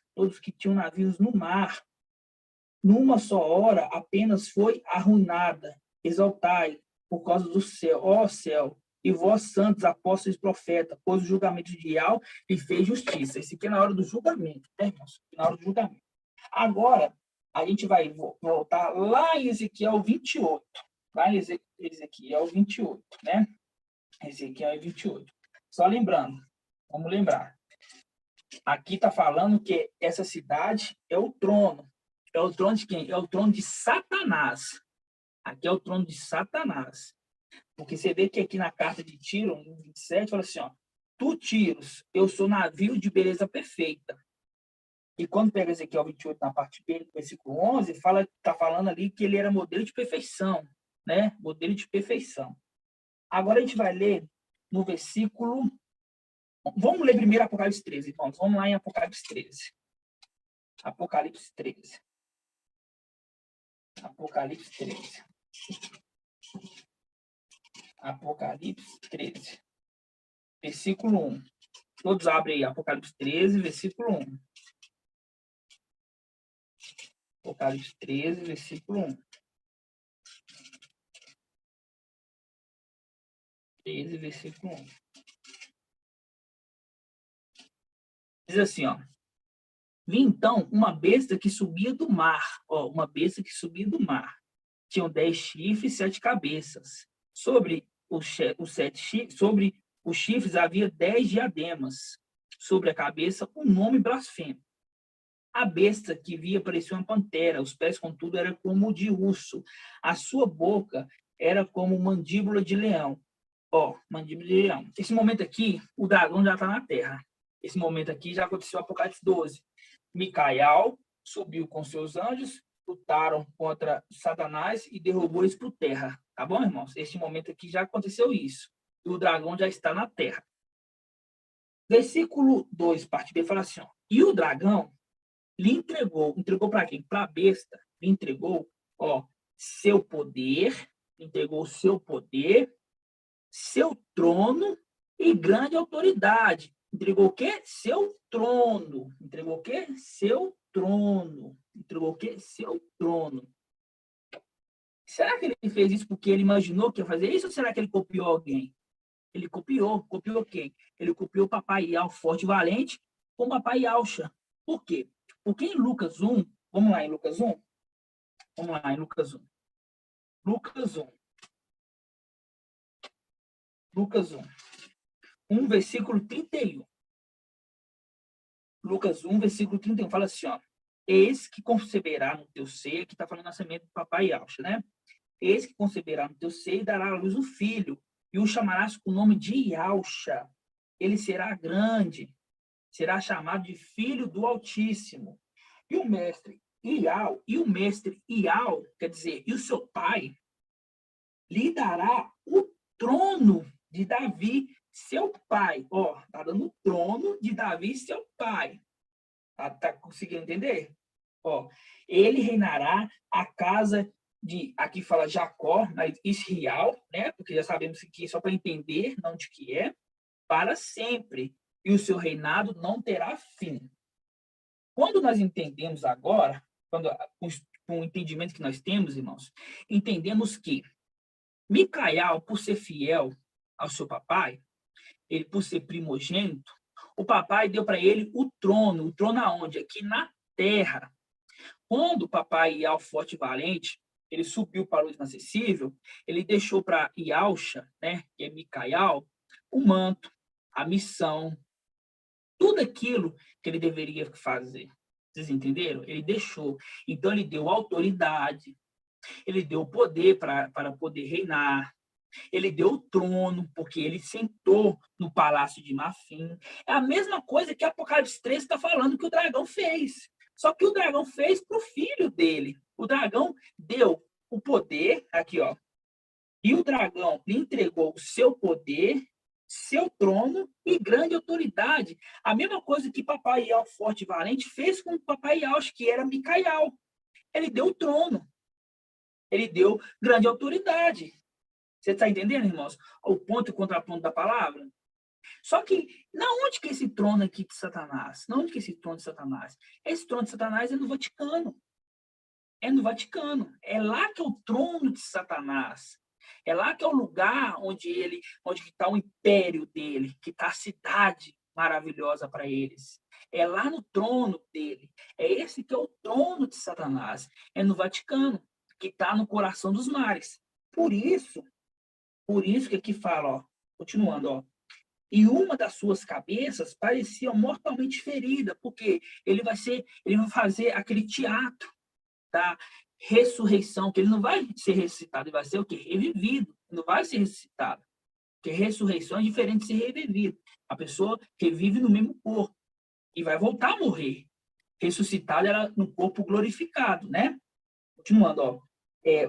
numa só hora apenas foi arruinada. Exaltai por causa do céu, ó céu, e vós santos, apóstolos e profetas, pois o julgamento de Ial lhe fez justiça. Esse aqui é na hora do julgamento, né, irmãos? Na hora do julgamento. Agora, a gente vai voltar lá em Ezequiel 28. Lá em Ezequiel 28, né? Ezequiel 28. Só lembrando, vamos lembrar. Aqui está falando que essa cidade é o trono. É o trono de quem? É o trono de Satanás. Aqui é o trono de Satanás. Porque você vê que aqui na carta de Tiro, no 27, fala assim, ó: tu, Tiros, eu sou navio de beleza perfeita. E quando pega Ezequiel 28, na parte B, no versículo 11, está falando ali que ele era modelo de perfeição, né? Modelo de perfeição. Agora a gente vai ler no versículo... Vamos ler primeiro Apocalipse 13, irmãos. Vamos lá em Apocalipse 13. Apocalipse 13. Apocalipse 13. Apocalipse 13. Versículo 1. Todos abrem aí, Apocalipse 13, versículo 1. Apocalipse 13, versículo 1. 13, versículo 1. Diz assim, ó: vi então uma besta que subia do mar, ó, uma besta que subia do mar. Tinham 10 chifres e 7 cabeças. Sobre os 7 chifres havia 10 diademas. Sobre a cabeça, um nome blasfemo. A besta que via parecia uma pantera, os pés, contudo, eram como de urso. A sua boca era como mandíbula de leão. Ó, mandíbula de leão. Esse momento aqui, o dragão já está na terra. Esse momento aqui já aconteceu no Apocalipse 12. Micael subiu com seus anjos, lutaram contra Satanás e derrubou eles por terra. Tá bom, irmãos? Esse momento aqui já aconteceu isso. E o dragão já está na terra. Versículo 2, parte B, fala assim, ó: e o dragão lhe entregou para quem? Para a besta, lhe entregou, ó, seu poder, seu trono e grande autoridade. Entregou o quê? Seu trono. Entregou o quê? Seu trono. Entregou o quê? Seu trono. Será que ele fez isso porque ele imaginou que ia fazer isso ou será que ele copiou alguém? Ele copiou. Copiou quem? Ele copiou o papai Ial forte e valente com o papai Ialcha. Por quê? Porque em Lucas 1, vamos lá em Lucas 1? Vamos lá em Lucas 1. Lucas 1. Lucas 1. 1, versículo 31. Lucas 1, versículo 31, fala assim, ó: eis que conceberá no teu seio, que está falando do nascimento do papai Ialcha, né? Eis que conceberá no teu seio e dará à luz um filho, e o chamarás com o nome de Ialcha. Ele será grande, será chamado de Filho do Altíssimo. E o mestre Ial, quer dizer, e o seu pai, lhe dará o trono de Davi, seu pai. Ó, tá dando o trono de Davi, seu pai. Tá conseguindo entender? Ó, ele reinará a casa de, aqui fala Jacó, mas Israel, né? Porque já sabemos que só para entender, não de que é, para sempre. e o seu reinado não terá fim. Quando nós entendemos agora, com o entendimento que nós temos, irmãos, entendemos que Micael, por ser fiel ao seu papai, ele por ser primogênito, o papai deu para ele o trono aonde? Aqui na terra. Quando o papai Ial forte e valente, ele subiu para o inacessível, ele deixou para Ialcha, né, que é Micael, o manto, a missão, tudo aquilo que ele deveria fazer. Vocês entenderam? Ele deixou. Então, ele deu autoridade, ele deu poder para poder reinar, ele deu o trono, porque ele sentou no palácio de Marfim. É a mesma coisa que Apocalipse 13 está falando que o dragão fez. Só que o dragão fez para o filho dele. O dragão deu o poder, aqui, ó, e o dragão lhe entregou o seu poder, seu trono e grande autoridade. A mesma coisa que papai Ial forte e valente fez com o papai Ial, que era Micael. Ele deu o trono. Ele deu grande autoridade. Você está entendendo, irmãos? O ponto e o contraponto da palavra? Só que, onde que é esse trono aqui de Satanás? Onde que é esse trono de Satanás? Esse trono de Satanás é no Vaticano. É no Vaticano. É lá que é o trono de Satanás. É lá que é o lugar onde está o império dele, que está a cidade maravilhosa para eles. É lá no trono dele. É esse que é o trono de Satanás. É no Vaticano, que está no coração dos mares. Por isso que aqui fala, ó, continuando, ó, e uma das suas cabeças parecia mortalmente ferida, porque ele vai fazer aquele teatro da ressurreição, que ele não vai ser ressuscitado, ele vai ser o quê? Revivido, não vai ser ressuscitado. Porque ressurreição é diferente de ser revivido. A pessoa revive no mesmo corpo e vai voltar a morrer. Ressuscitado era no corpo glorificado, né? Continuando, ó.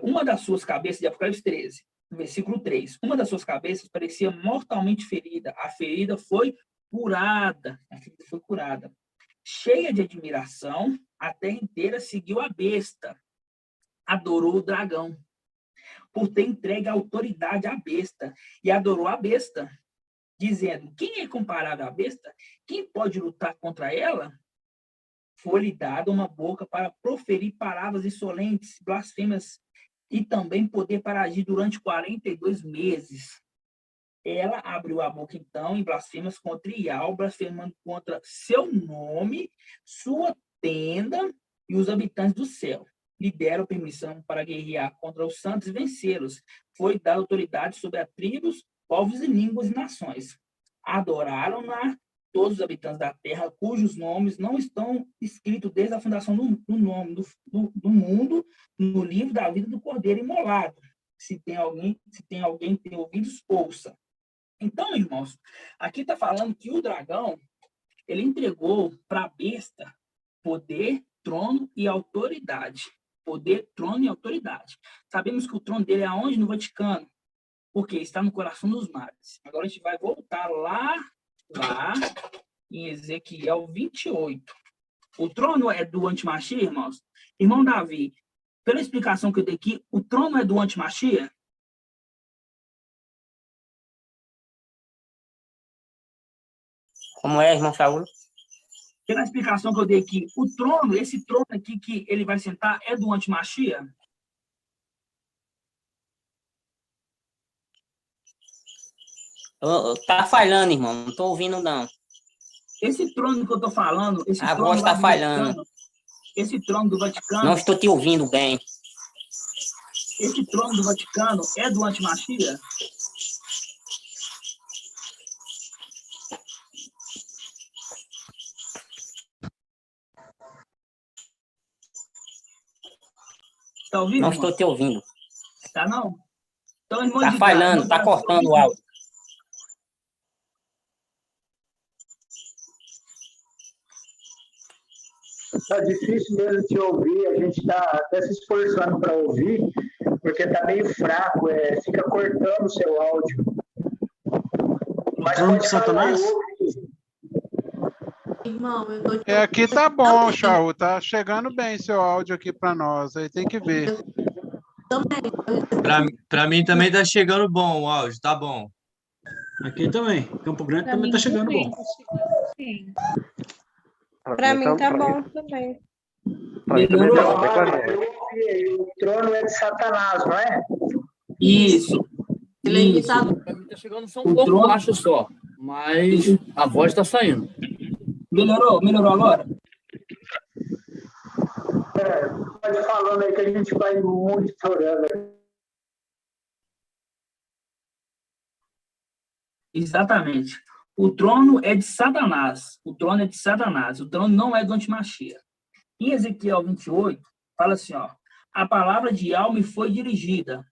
Uma das suas cabeças, de Apocalipse 13, no versículo 3, uma das suas cabeças parecia mortalmente ferida. A ferida foi curada. A ferida foi curada. Cheia de admiração, a terra inteira seguiu a besta. Adorou o dragão, por ter entregue a autoridade à besta. E adorou a besta, dizendo, quem é comparável à besta? Quem pode lutar contra ela? Foi-lhe dada uma boca para proferir palavras insolentes, blasfêmias, e também poder para agir durante 42 meses. Ela abriu a boca, então, em blasfêmias contra Ial, blasfemando contra seu nome, sua tenda e os habitantes do céu. Lhe deram permissão para guerrear contra os santos e vencê-los. Foi dada autoridade sobre as tribos, povos e línguas e nações. Adoraram-na todos os habitantes da terra, cujos nomes não estão escritos desde a fundação do mundo, no livro da vida do Cordeiro imolado. Se tem alguém que tem ouvidos, ouça. Então, irmãos, aqui está falando que o dragão, ele entregou para a besta poder, trono e autoridade. Poder, trono e autoridade. Sabemos que o trono dele é aonde? No Vaticano. Porque está no coração dos mares. Agora a gente vai voltar lá em Ezequiel 28. O trono é do antimachia, irmãos? Irmão Davi, pela explicação que eu dei aqui, o trono é do antimachia? Como é, irmão Saúl? Pela explicação que eu dei aqui, o trono, esse trono aqui que ele vai sentar é do antimachia? Tá falhando, irmão. Não tô ouvindo, não. Esse trono que eu tô falando, A voz tá falhando. Esse trono do Vaticano... Não estou te ouvindo bem. Esse trono do Vaticano é do antimachia? Tá ouvindo? Não irmão? estou te ouvindo. Tá não? Então, irmão Tá de falhando, Deus, tá cortando o áudio. Tá difícil mesmo te ouvir, a gente está até se esforçando para ouvir, porque tá meio fraco, fica cortando o seu áudio. Mas Trono pode de Satanás? falar, Irmão, eu tô te Aqui tá bom, Shaul, tá chegando bem seu áudio aqui para nós, aí tem que ver. também. Para mim também tá chegando bom o áudio, tá bom. Aqui também. Campo Grande Pra também mim tá chegando também bom. tá chegando. Sim. Pra mim tá bom também. Pra mim também tá bom, bem Ah, clarinho. o trono é de Satanás, não é? Isso. Ele é Isso. imitador. Pra mim tá chegando só um O pouco trono- baixo só, mas a voz tá saindo. Melhorou? Melhorou agora? Pode falando aí que a gente vai monitorando. Exatamente. O trono é de Satanás. O trono é de Satanás. O trono não é do Antimachia. Em Ezequiel 28, fala assim, ó. A palavra de Yahweh me foi dirigida.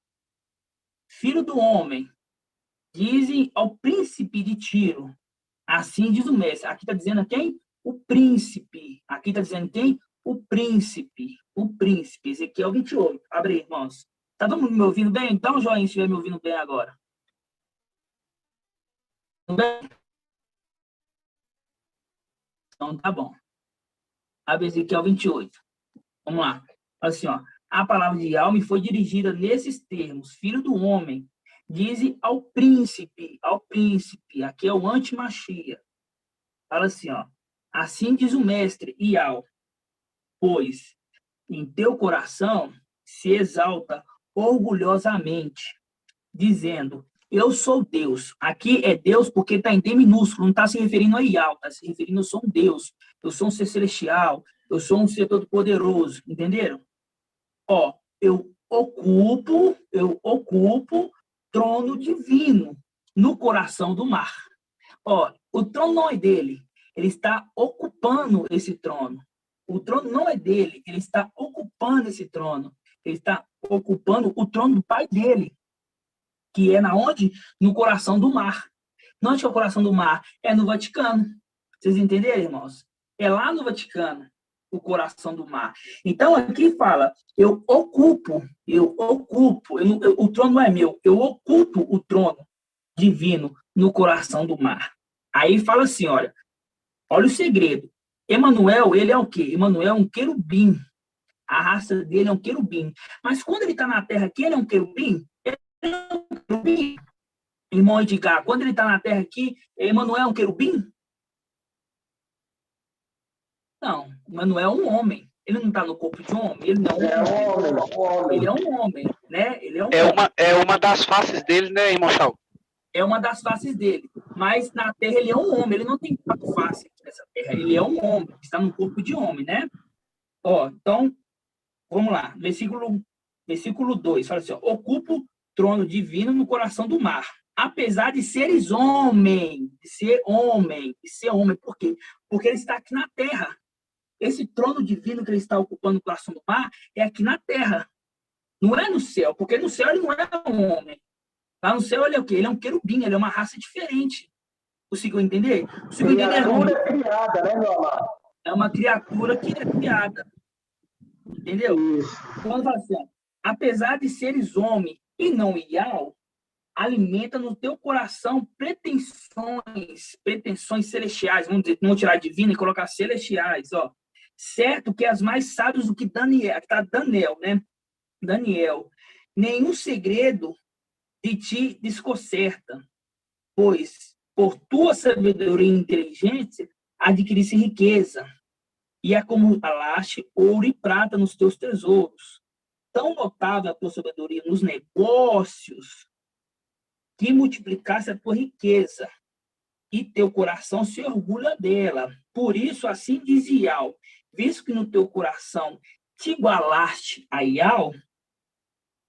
Filho do homem, dizem ao príncipe de Tiro. Assim diz o mestre. Aqui está dizendo quem? O príncipe. Aqui está dizendo quem? O príncipe. O príncipe. Ezequiel 28. Abre aí, irmãos. Tá todo mundo me ouvindo bem? Dá um joinha se estiver me ouvindo bem agora. Tudo bem? Então, tá bom. Abre Ezequiel 28. Vamos lá. Fala assim, ó. A palavra de Yahweh me foi dirigida nesses termos. Filho do homem, dize ao príncipe, aqui é o antimachia. Fala assim, ó. Assim diz o mestre, Yahweh, pois em teu coração se exalta orgulhosamente, dizendo, eu sou Deus. Aqui é Deus porque está em D minúsculo, não está se referindo a Yahweh, está se referindo, eu sou um Deus, eu sou um ser celestial, eu sou um ser todo-poderoso, entenderam? Ó, eu ocupo trono divino no coração do mar. Ó, o trono não é dele, ele está ocupando esse trono. O trono não é dele, ele está ocupando esse trono. Ele está ocupando o trono do pai dele, que é na onde? No coração do mar. Onde é o coração do mar? É no Vaticano. Vocês entenderam, irmãos? É lá no Vaticano, o coração do mar. Então, aqui fala, eu ocupo, o trono não é meu, eu ocupo o trono divino no coração do mar. Aí fala assim, olha o segredo. Emanuel, ele é o quê? Emanuel é um querubim. A raça dele é um querubim. Mas quando ele está na terra aqui, ele é um querubim? Ele é um querubim. Irmão Edgar, quando ele está na terra aqui, Emanuel é um querubim? Não, Emanuel é um homem. Ele não está no corpo de um homem, ele não é um homem. Ele é um homem, né? Ele é um homem. É uma das faces dele, né, irmão Chau? É uma das faces dele. Mas na terra ele é um homem, ele não tem 4 faces nessa terra. Ele é um homem, está no corpo de homem, né? Ó, então, vamos lá. Versículo 2, fala assim, ó, ocupo trono divino no coração do mar. Apesar de seres homem, de ser homem. Por quê? Porque ele está aqui na terra. Esse trono divino que ele está ocupando no coração do mar é aqui na terra. Não é no céu, porque no céu ele não é um homem. Lá no céu ele é o quê? Ele é um querubim, ele é uma raça diferente. Conseguiu entender? Conseguiu entender? Criatura criada, né, meu amado? É uma criatura que é criada. Entendeu? Quando fala assim, ó, apesar de seres homem e não Yahweh, alimenta no teu coração pretensões celestiais, vamos tirar divina e colocar celestiais, ó. Certo que as mais sábias do que Daniel, tá Daniel, né? Daniel, nenhum segredo de ti desconcerta, pois por tua sabedoria e inteligência adquirisse riqueza e acumulaste ouro e prata nos teus tesouros. Tão notável a tua sabedoria nos negócios que multiplicasse a tua riqueza e teu coração se orgulha dela. Por isso, assim diz Yahweh, visto que no teu coração te igualaste a Yahweh,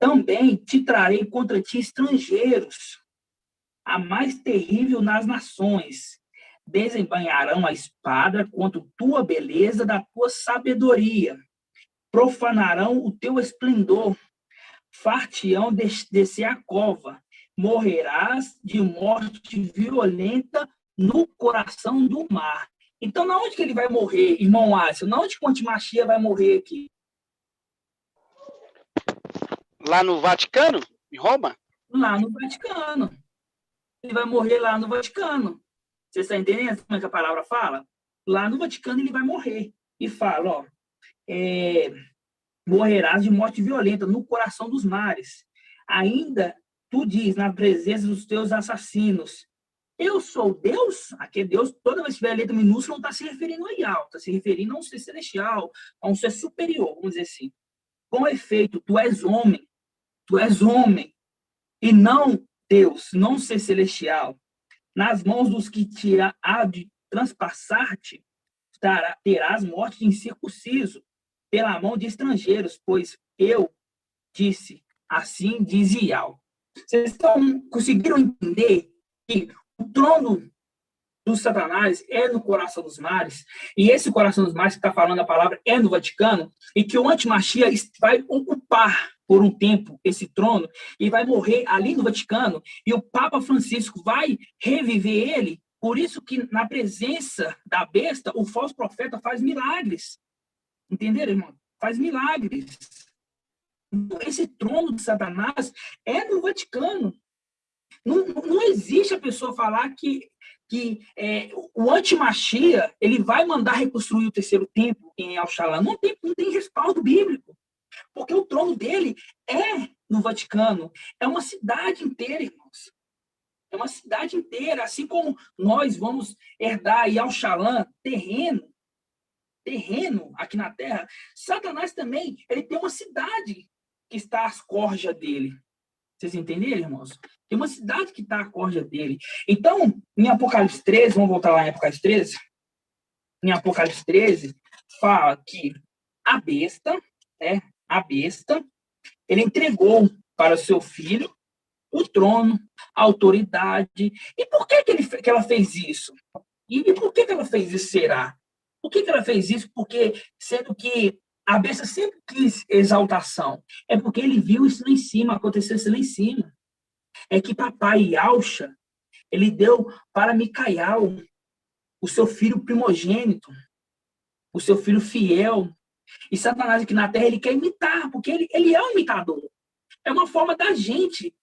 também te trarei contra ti estrangeiros, a mais terrível nas nações. Desembanharão a espada contra tua beleza da tua sabedoria. Profanarão o teu esplendor. Far-te-ão descer a cova. Morrerás de morte violenta no coração do mar. Então, na onde que ele vai morrer, irmão Alisson? Na onde que o Antimachia vai morrer aqui? Lá no Vaticano? Em Roma? Lá no Vaticano. Ele vai morrer lá no Vaticano. Você está entendendo como é que a palavra fala? Lá no Vaticano ele vai morrer. E fala, ó, morrerás de morte violenta no coração dos mares. Ainda tu diz, na presença dos teus assassinos, Eu sou Deus, aqui é Deus, toda vez que tiver a letra minúscula, não está se referindo a Yahweh, está se referindo a um ser celestial, a um ser superior, vamos dizer assim. Com efeito, tu és homem, e não Deus, não ser celestial. Nas mãos dos que há de transpassar-te, terás morte de incircunciso, pela mão de estrangeiros, pois eu disse, assim diz Yahweh. Vocês conseguiram entender que o trono do Satanás é no coração dos mares, e esse coração dos mares que está falando a palavra é no Vaticano, e que o antimachia vai ocupar por um tempo esse trono, e vai morrer ali no Vaticano, e o Papa Francisco vai reviver ele. Por isso que na presença da besta, o falso profeta faz milagres. Entenderam, irmão? Faz milagres. Então, esse trono de Satanás é no Vaticano. Não existe a pessoa falar que o antimachia ele vai mandar reconstruir o terceiro templo em Al-Shalá. Não tem respaldo bíblico. Porque o trono dele é no Vaticano. É uma cidade inteira, irmãos. É uma cidade inteira. Assim como nós vamos herdar aí Al-Shalá, terreno aqui na Terra, Satanás também, ele tem uma cidade que está às corjas dele. Vocês entenderam, irmãos? Tem uma cidade que está à corja dele. Então, em Apocalipse 13, vamos voltar lá em Apocalipse 13. Em Apocalipse 13, fala que a besta, ele entregou para o seu filho o trono, a autoridade. E por que ela fez isso? E por que ela fez isso, será? Por que ela fez isso? Porque, sendo que a besta sempre quis exaltação. É porque ele viu isso lá em cima, acontecer isso lá em cima. É que papai Yahushua, ele deu para Micael, o seu filho primogênito, o seu filho fiel. E Satanás aqui na Terra, ele quer imitar, porque ele é um imitador. É uma forma da gente,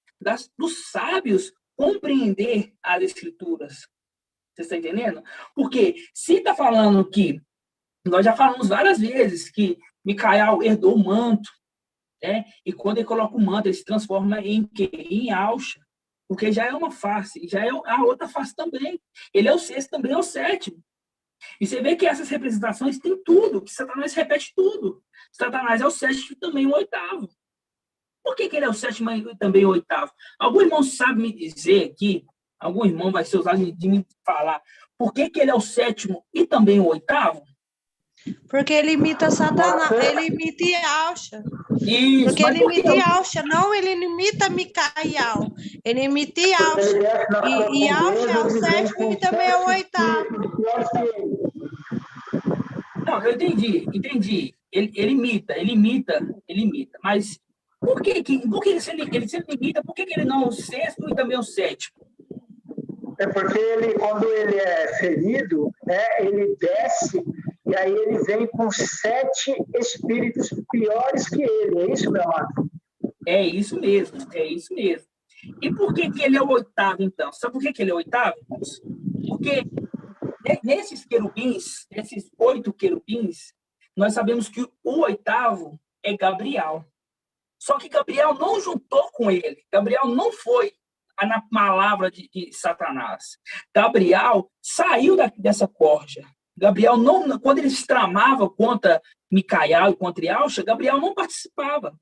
dos sábios, compreender as Escrituras. Você está entendendo? Porque se está falando que, nós já falamos várias vezes que Micael herdou o manto, né? E quando ele coloca o manto, ele se transforma em Yahushua, porque já é uma face, já é a outra face também. Ele é o sexto, também é o sétimo. E você vê que essas representações têm tudo, que Satanás repete tudo. Satanás é o sétimo também o oitavo. Por que ele é o sétimo e também o oitavo? Algum irmão sabe me dizer aqui, algum irmão vai ser usado de me falar, por que ele é o sétimo e também o oitavo? Porque ele imita Satanás, ele imita Yahushua. Isso, porque ele imita Yahushua, não, ele imita Micael, ele imita Yahushua. E Yahushua é o sétimo e também é o oitavo. Não, eu entendi. Ele imita. Mas por que ele sempre imita, por que ele não é o sexto e também é o sétimo? É porque quando ele é ferido, né, ele desce e aí ele vem com 7 espíritos piores que ele. É isso, meu amado? É isso mesmo. E por que ele é o oitavo, então? Sabe por que ele é o oitavo? Porque nesses querubins, esses 8 querubins, nós sabemos que o oitavo é Gabriel. Só que Gabriel não juntou com ele. Gabriel não foi na palavra de Satanás. Gabriel saiu dessa corja. Gabriel, não, quando ele se tramava contra Micael e contra Yahushua, Gabriel não participava.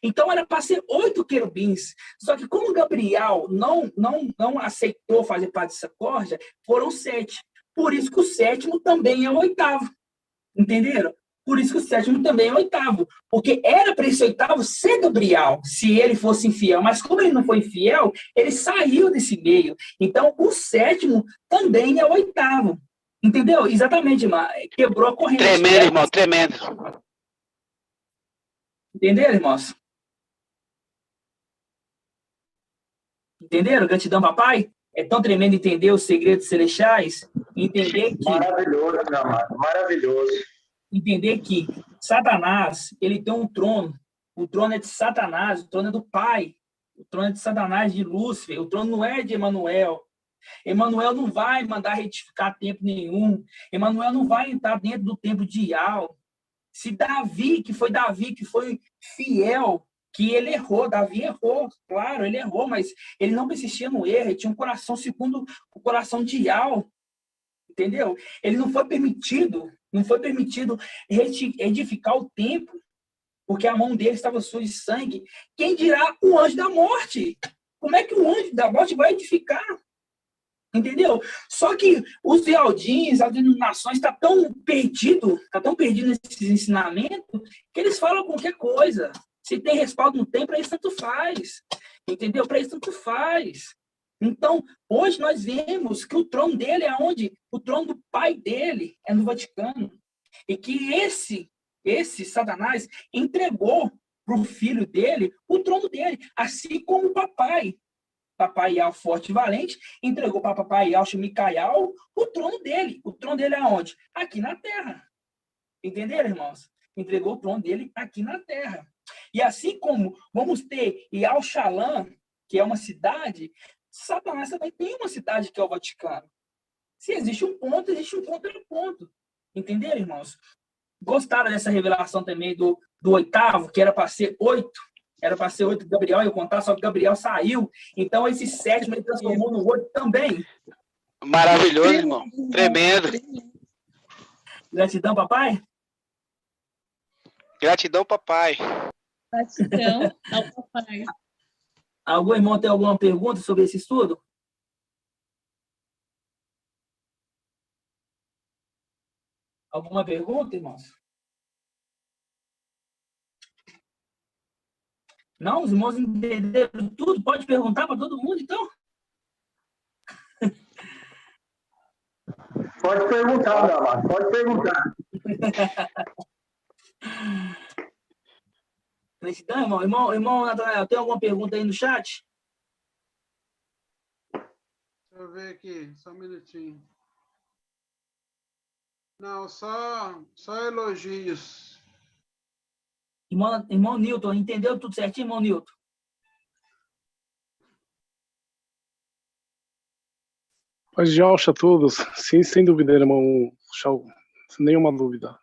Então, era para ser 8 querubins. Só que como Gabriel não aceitou fazer parte dessa corja, foram 7. Por isso que o sétimo também é o oitavo. Entenderam? Por isso que o sétimo também é o oitavo. Porque era para esse oitavo ser Gabriel, se ele fosse infiel. Mas como ele não foi infiel, ele saiu desse meio. Então, o sétimo também é o oitavo. Entendeu? Exatamente, irmão. Quebrou a corrente. Tremendo, irmão, tremendo. Entenderam, irmãos? Entenderam? Gratidão, papai? É tão tremendo entender os segredos celestiais. Entender que... Maravilhoso, meu amado. Maravilhoso. Entender que Satanás, ele tem um trono. O trono é de Satanás, o trono é do Pai. O trono é de Satanás, de Lúcifer. O trono não é de Emanuel. Emanuel não vai mandar retificar tempo nenhum. Emanuel não vai entrar dentro do templo de Yahweh. Se Davi, que foi fiel, que ele errou, Davi errou, claro, ele errou, mas ele não persistia no erro, ele tinha um coração segundo o coração de Iau, entendeu? Ele não foi permitido edificar o templo, porque a mão dele estava suja de sangue. Quem dirá o anjo da morte? Como é que o anjo da morte vai edificar? Entendeu? Só que os Ealdins, as denominações, estão tão perdidos nesses ensinamentos, que eles falam qualquer coisa. Se tem respaldo no templo, para eles tanto faz. Entendeu? Para eles tanto faz. Então, hoje nós vemos que o trono dele é onde? O trono do pai dele é no Vaticano. E que esse Satanás entregou para o filho dele o trono dele, assim como o papai Iau Forte e Valente entregou para papai Iau Micael o trono dele. O trono dele é onde? Aqui na terra. Entenderam, irmãos? Entregou o trono dele aqui na terra. E assim como vamos ter Iau Shalom, que é uma cidade, Satanás também tem uma cidade que é o Vaticano. Se existe um ponto, existe um contraponto. Entenderam, irmãos? Gostaram dessa revelação também do oitavo, que era para ser 8? Era para ser 8 Gabriel, eu contar, só que Gabriel saiu. Então, esse sétimo ele transformou no 8 também. Maravilhoso, irmão. Tremendo. Gratidão, papai? Gratidão, papai. Gratidão ao papai. Algum irmão tem alguma pergunta sobre esse estudo? Alguma pergunta, irmãos? Não? Os irmãos entenderam tudo? Pode perguntar para todo mundo, então? Pode perguntar, meu amado, pode perguntar. Então, irmão Natanael, tem alguma pergunta aí no chat? Deixa eu ver aqui, só um minutinho. Não, só elogios. Irmão Newton, entendeu tudo certinho, irmão Newton? Mas de alça todos, sim, sem dúvida, irmão Shaul. Nenhuma dúvida.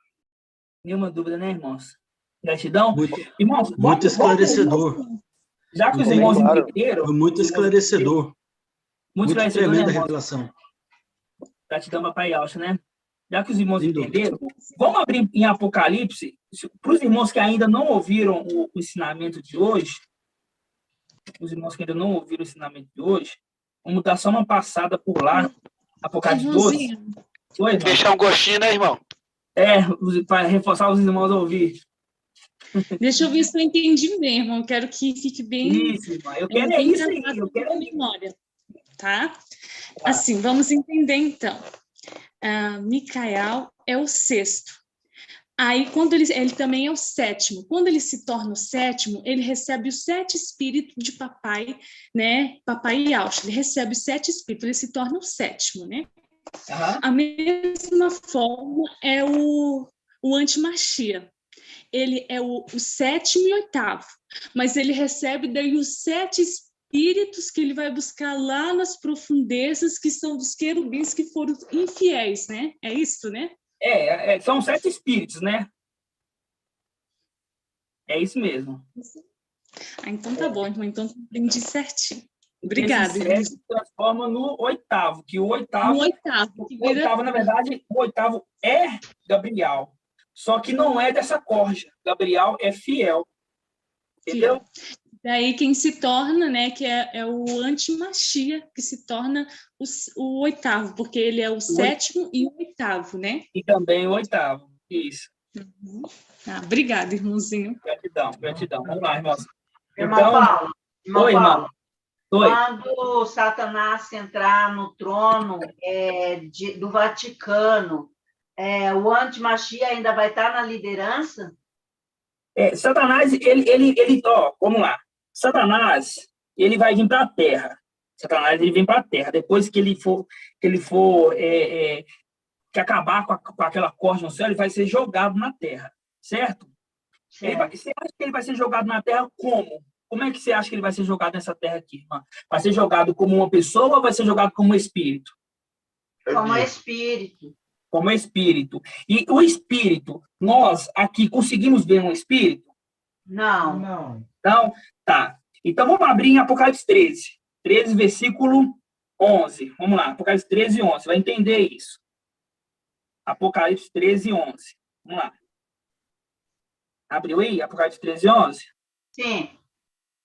Nenhuma dúvida, né, irmãos? Gratidão. Muito, irmãos, muito esclarecedor. Já que os irmãos entenderam... Foi muito esclarecedor. Muito esclarecedor, tremenda né, revelação. Gratidão, papai Alcha, né? Já que os irmãos entenderam, vamos abrir em Apocalipse. Para os irmãos que ainda não ouviram o ensinamento de hoje, vamos dar só uma passada por lá, Apocalipse 12. Oi, deixar um gostinho, né, irmão? Para reforçar os irmãos a ouvir. Deixa eu ver se eu entendi bem, irmão. Eu quero que fique bem... Isso, irmão. Eu quero é isso aí. Eu quero memória, tá? Assim, vamos entender, então. Micael é o sexto. Aí, quando ele também é o sétimo. Quando ele se torna o sétimo, ele recebe os 7 espíritos de papai, né? Papai Yaush. Ele recebe os 7 espíritos, ele se torna o sétimo, né? A mesma forma é o antimachia. Ele é o sétimo e oitavo, mas ele recebe daí os 7 espíritos que ele vai buscar lá nas profundezas, que são dos querubins que foram infiéis, né? É isso, né? São 7 espíritos, né? É isso mesmo. Então tá bom, irmão. Então aprendi certinho. Obrigada. Esse se transforma no oitavo, que o oitavo... na verdade, o oitavo é Gabriel, só que não é dessa corja. Gabriel é fiel. Entendeu? Daí quem se torna, né, que é o antimachia, que se torna o oitavo, porque ele é o sétimo e o oitavo, né? E também o oitavo, isso. Obrigada, irmãozinho. Gratidão. Vamos lá, irmãos. Irmão Paulo. Oi, irmão. Oi. Quando Satanás entrar no trono do Vaticano, o antimachia ainda vai estar na liderança? Satanás, vamos lá. Satanás, ele vai vir para a Terra. Satanás, ele vem para a Terra. Depois que ele for que acabar com aquela corda no céu, ele vai ser jogado na Terra, certo? Você acha que ele vai ser jogado na Terra como? Como é que você acha que ele vai ser jogado nessa Terra aqui, irmã? Vai ser jogado como uma pessoa ou vai ser jogado como um espírito? Como espírito. Como espírito. E o espírito, nós aqui conseguimos ver um espírito? Não. Então, tá. Então, vamos abrir em Apocalipse 13. 13, versículo 11. Vamos lá, Apocalipse 13, 11. Vai entender isso. Apocalipse 13, 11. Vamos lá. Abriu aí, Apocalipse 13, 11? Sim.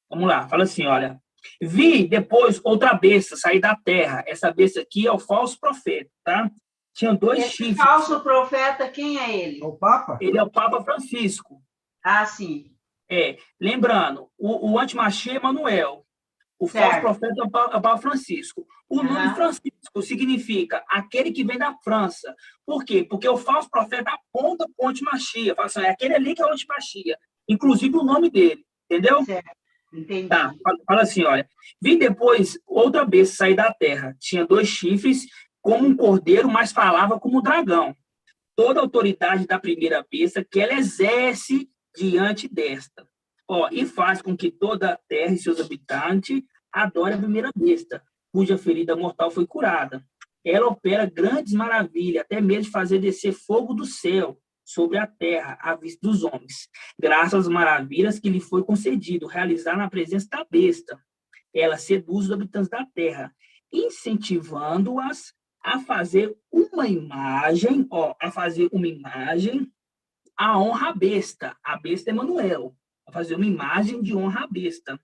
Vamos lá, fala assim, olha. Vi depois outra besta sair da terra. Essa besta aqui é o falso profeta, tá? Tinha dois Esse chifres. falso profeta, quem é ele? O Papa? Ele é o Papa Francisco. Ah, sim. Lembrando, o antimachia é Emanuel. O Certo. falso profeta é o Papa Francisco. O nome Francisco significa aquele que vem da França. Por quê? Porque o falso profeta aponta para o antimachia. Fala assim, é aquele ali que é o antimachia. Inclusive o nome dele. Entendeu? Certo. Entendi. Tá, fala assim, olha. Vi depois outra besta sair da terra. Tinha dois chifres, como um cordeiro, mas falava como um dragão. Toda a autoridade da primeira besta que ela exerce diante desta. E faz com que toda a terra e seus habitantes adorem a primeira besta, cuja ferida mortal foi curada. Ela opera grandes maravilhas, até mesmo fazer descer fogo do céu sobre a terra, à vista dos homens, graças às maravilhas que lhe foi concedido realizar na presença da besta. Ela seduz os habitantes da terra, incentivando-as a fazer uma imagem, à honra à besta. A besta é Emanuel. A fazer uma imagem de honra à besta,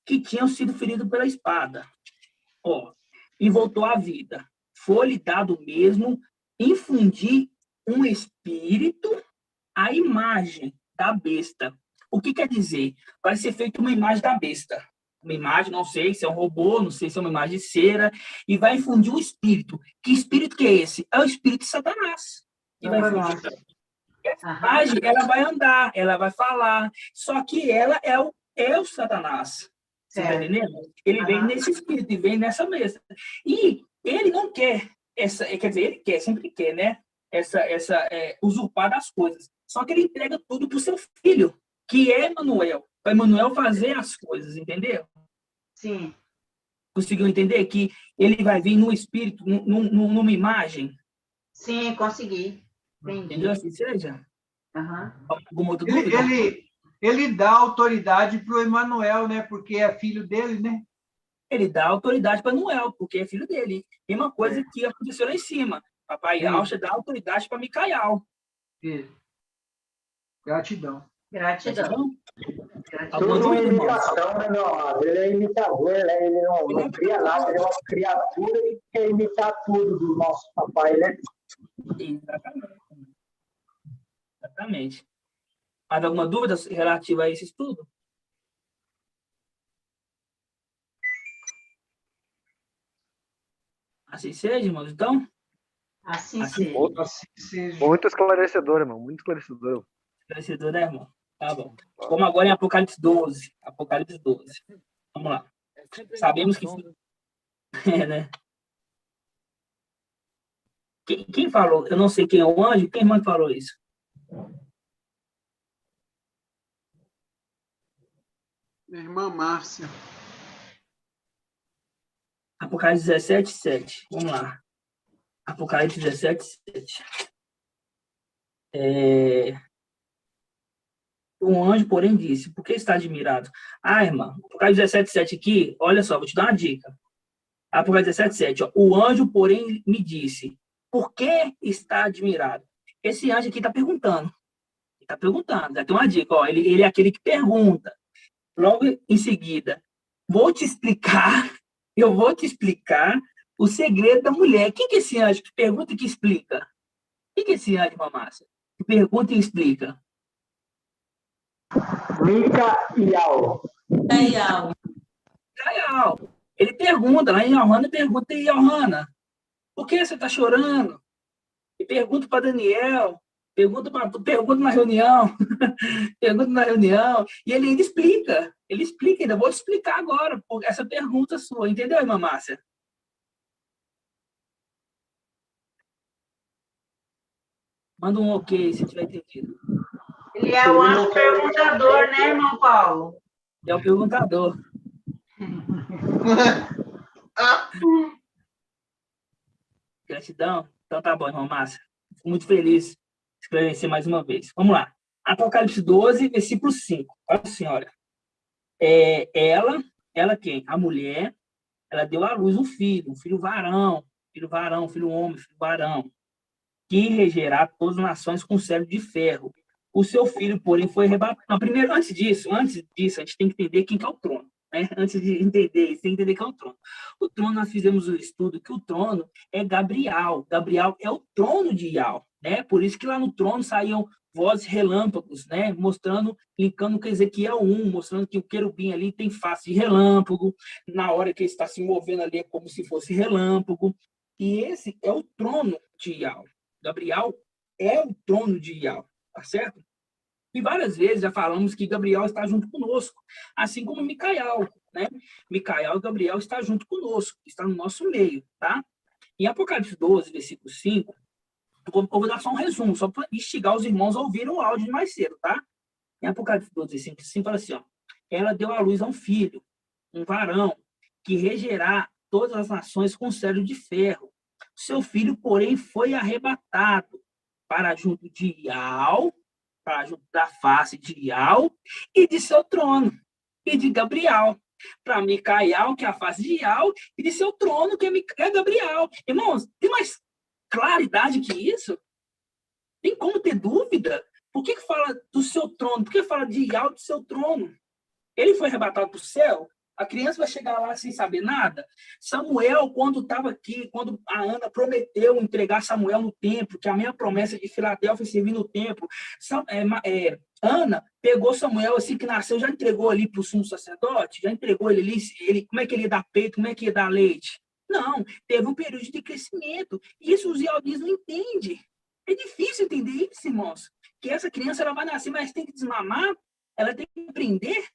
que tinham sido feridos pela espada. E voltou à vida. Foi-lhe dado mesmo infundir um espírito à imagem da besta. O que quer dizer? Vai ser feita uma imagem da besta. Uma imagem, não sei se é um robô, não sei se é uma imagem de cera, e vai infundir um espírito. Que espírito que é esse? É o espírito de Satanás. E vai infundir. Essa imagem, ela vai andar, ela vai falar, só que ela é o Satanás. Você está entendendo? Ele vem nesse espírito, e vem nessa mesa. E ele não quer, quer dizer, ele quer, sempre quer, né? Usurpar das coisas. Só que ele entrega tudo para o seu filho, que é Emanuel. Para Emanuel fazer as coisas, entendeu? Sim. Conseguiu entender que ele vai vir no espírito, numa imagem? Sim, consegui. Entendi. Entendeu? Assim seja? Alguma outra Ele, dúvida? ele dá autoridade para o Emanuel, né? Porque é filho dele, né? Ele dá autoridade para Emanuel, porque é filho dele. Tem uma coisa que aconteceu lá em cima. Papai Yalcha dá autoridade para Micael. Gratidão. Gratidão. Tudo uma imitação, né, meu amado? Ele é imitador, né? Ele não cria nada, ele é uma criatura que quer imitar tudo do nosso papai, né? Exatamente. Mais alguma dúvida relativa a esse estudo? Assim seja, irmãos, então? Assim seja. Muito esclarecedor, irmão. Muito esclarecedor. Esclarecedor, né, irmão? Tá bom. Vamos agora em Apocalipse 12. Apocalipse 12. Vamos lá. Sabemos que... né? Quem falou? Eu não sei quem é o anjo. Quem mais falou isso? Minha irmã Márcia. Apocalipse 17, 7. Vamos lá. Apocalipse 17, 7. Um anjo, porém, disse, por que está admirado? Irmã, Apocalipse 17, 7 aqui, olha só, vou te dar uma dica. Apocalipse 17, 7. O anjo, porém, me disse, por que está admirado? Esse anjo aqui está perguntando. Ele está perguntando. Já tem uma dica. Ele é aquele que pergunta. Logo em seguida, eu vou te explicar o segredo da mulher. Quem que é esse anjo que pergunta e que explica? Quem que é esse anjo, Mamácia? Que pergunta e explica? Micael. Ele pergunta, lá em Johanna, pergunta, e Johanna, por que você está chorando? E pergunta para Daniel, pergunta na reunião, pergunta na reunião, e ele ainda explica, ainda vou te explicar agora, por essa pergunta sua, entendeu, irmã Márcia? Manda um ok, se tiver entendido. Ele é o anjo perguntador, né, irmão Paulo? É o perguntador. Gratidão. Então tá bom, irmão Márcia. Fico muito feliz de esclarecer mais uma vez. Vamos lá. Apocalipse 12, versículo 5. Olha assim, olha. Ela quem? A mulher, ela deu à luz um filho varão, filho homem, filho varão, que regerá todas as nações com cetro de ferro. O seu filho, porém, foi arrebatado. Não, primeiro, antes disso, a gente tem que entender quem que é o trono. Né? Antes de entender isso, tem que entender quem é o trono. O trono, nós fizemos um estudo que o trono é Gabriel. Gabriel é o trono de Ial. Né? Por isso que lá no trono saíam vozes relâmpagos, né? Mostrando, linkando com Ezequiel 1, mostrando que o querubim ali tem face de relâmpago, na hora que ele está se movendo ali é como se fosse relâmpago. E esse é o trono de Ial. Gabriel é o trono de Ial, tá certo? E várias vezes já falamos que Gabriel está junto conosco, assim como Micael, né? Micael e Gabriel está junto conosco, está no nosso meio, tá? Em Apocalipse 12, versículo 5, eu vou dar só um resumo, só para instigar os irmãos a ouvirem o áudio de mais cedo, tá? Em Apocalipse 12, versículo 5, fala assim, ó, ela deu à luz a um filho, um varão, que regerá todas as nações com cetro de ferro. Seu filho, porém, foi arrebatado para junto de Ial, para junto da face de Ial e de seu trono, e de Gabriel, para Micael, que é a face de Ial, e de seu trono, que é Gabriel. Irmãos, tem mais claridade que isso? Tem como ter dúvida? Por que fala do seu trono? Por que fala de Ial do seu trono? Ele foi arrebatado para o céu? A criança vai chegar lá sem saber nada? Samuel, quando estava aqui, quando a Ana prometeu entregar Samuel no templo, que a minha promessa de Filadélfia servir no templo, Ana pegou Samuel assim que nasceu, já entregou ali para o sumo sacerdote? Já entregou ele ali? Como é que ele ia dar peito? Como é que ia dar leite? Não, teve um período de crescimento. E isso os ialdins não entendem. É difícil entender isso, irmãos. Que essa criança ela vai nascer, mas tem que desmamar, ela tem que aprender.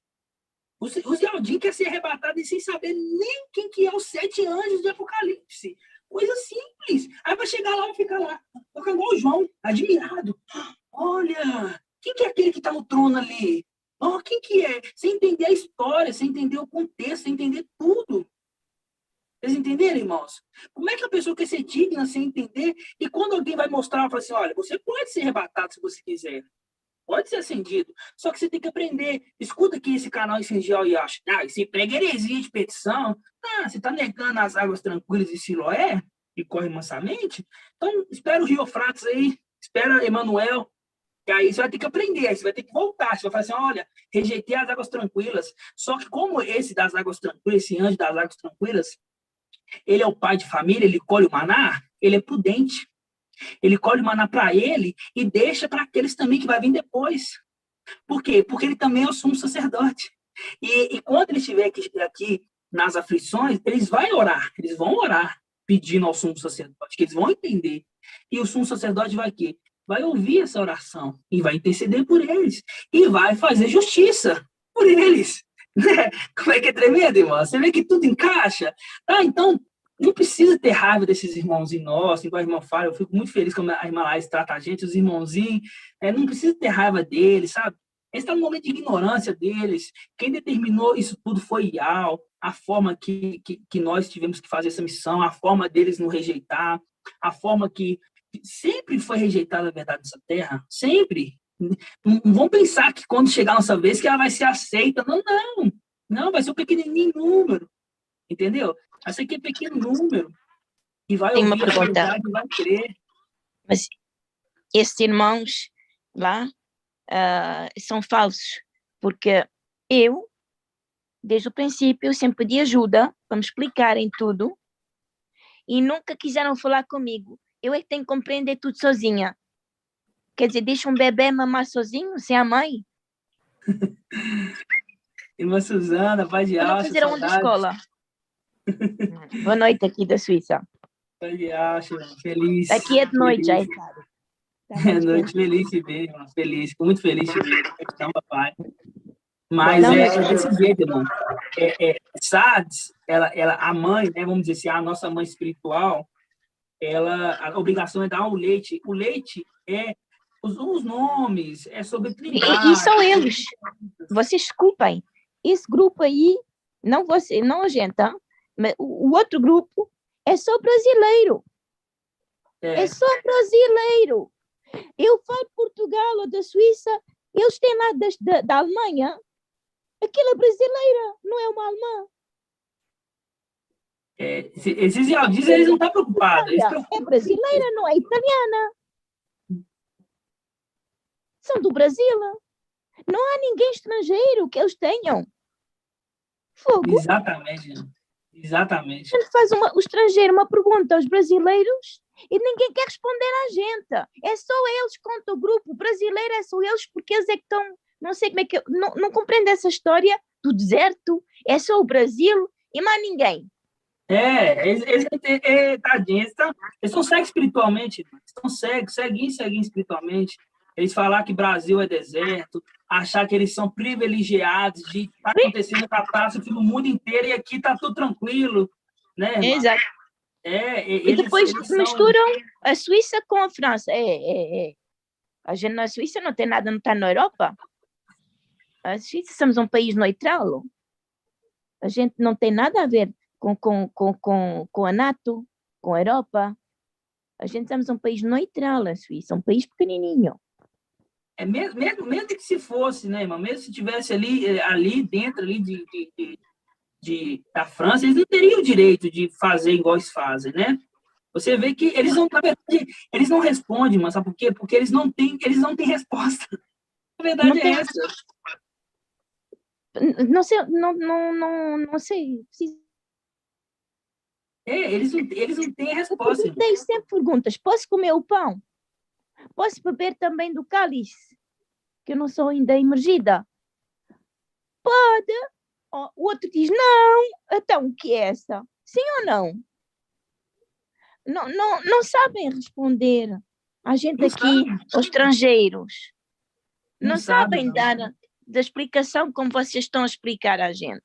Os ialdins querem ser arrebatados sem saber nem quem que é os 7 anjos de Apocalipse. Coisa simples. Aí vai chegar lá e ficar lá. Vai ficar igual o João, admirado. Olha, quem que é aquele que está no trono ali? Oh, quem que é? Sem entender a história, sem entender o contexto, sem entender tudo. Vocês entenderam, irmãos? Como é que a pessoa quer ser digna sem entender? E quando alguém vai mostrar, fala assim, olha, você pode ser arrebatado se você quiser. Pode ser acendido. Só que você tem que aprender. Escuta aqui esse canal Incendial e acha, esse prega heresia de petição. Você está negando as águas tranquilas de Siloé e corre mansamente? Então, espera o Rio Eufrates aí. Espera Emanuel. E aí você vai ter que aprender. Aí você vai ter que voltar. Você vai falar assim, olha, rejeitei as águas tranquilas. Só que como esse das águas tranquilas, esse anjo das águas tranquilas, ele é o pai de família, ele colhe o maná, ele é prudente. Ele colhe o maná para ele e deixa para aqueles também que vai vir depois. Por quê? Porque ele também é o sumo sacerdote. E quando ele estiver aqui nas aflições, eles vão orar pedindo ao sumo sacerdote, que eles vão entender. E o sumo sacerdote vai quê? Vai ouvir essa oração e vai interceder por eles. E vai fazer justiça por eles. Né? Como é que é tremendo, irmão? Você vê que tudo encaixa? Então, não precisa ter raiva desses irmãozinhos nossos, igual a irmã fala, eu fico muito feliz como a irmã Laís trata a gente, os irmãozinhos, não precisa ter raiva deles, sabe? Eles estão no momento de ignorância deles. Quem determinou isso tudo foi Ial, a forma que nós tivemos que fazer essa missão, a forma deles nos rejeitar, a forma que sempre foi rejeitada a verdade dessa terra, sempre. Não vão pensar que quando chegar a nossa vez que ela vai ser aceita. Não, vai ser um pequenininho número, entendeu? Essa aqui é pequeno número. E vai Tem uma ouvir a pergunta. verdade e vai crer. Mas esses irmãos lá são falsos, porque eu, desde o princípio, sempre pedi ajuda para me explicarem tudo e nunca quiseram falar comigo. Eu é que tenho que compreender tudo sozinha. Quer dizer, deixa um bebê mamar sozinho, sem a mãe? Irmã Suzana, pai de Eu não Alcha, fazer aonde saudades. escola. Boa noite aqui da Suíça. Pai de Alcha, feliz. Aqui é de noite, já é feliz. tarde. É noite, feliz de ver, irmão. Feliz, fico muito feliz de ver. Então, papai. Mas é desse jeito, irmão. Sardes, a mãe, né, vamos dizer assim, a nossa mãe espiritual, a obrigação é dar o leite. O leite é os nomes, é sobre trindade. E são eles. Vocês desculpem. Esse grupo aí, não a gente, tá? Mas o outro grupo é só brasileiro. É só brasileiro. Eu falo Portugal ou da Suíça, eles têm lá da Alemanha. Aquela brasileira não é uma alemã. Esses Yaldis, eles não estão preocupados. É brasileira, não é italiana. São do Brasil. Não há ninguém estrangeiro que eles tenham. Fogo. Exatamente. Exatamente. A gente faz o estrangeiro uma pergunta aos brasileiros e ninguém quer responder à gente. É só eles contra o grupo brasileiro, é só eles porque eles é que estão... Não sei como é que... Não compreendo essa história do deserto. É só o Brasil e mais ninguém. Tadinhos, eles estão cegos espiritualmente. Estão ceguinhos espiritualmente. Eles falar que Brasil é deserto, achar que eles são privilegiados de estar acontecendo catástrofe no mundo inteiro e aqui está tudo tranquilo, né, irmã? Exato. E depois misturam a Suíça com a França. A gente na Suíça não tem nada, não está na Europa. A Suíça somos um país neutral. A gente não tem nada a ver com a NATO, com a Europa. A gente somos um país neutral, a Suíça, um país pequenininho. Mesmo que se fosse, né, irmão? Mesmo se tivesse ali dentro ali da França, eles não teriam o direito de fazer igual eles fazem, né? Você vê que eles não, na verdade, eles não respondem, mas sabe por quê? Porque eles não têm resposta. A verdade é essa. Não sei. Eles não têm resposta. Eu sempre perguntas: posso comer o pão? Posso beber também do cálice? Que eu não sou ainda imergida. Pode. O outro diz: não. Então, o que é essa? Sim ou não? Não sabem responder. A gente aqui, os estrangeiros, não sabem dar da explicação como vocês estão a explicar a gente.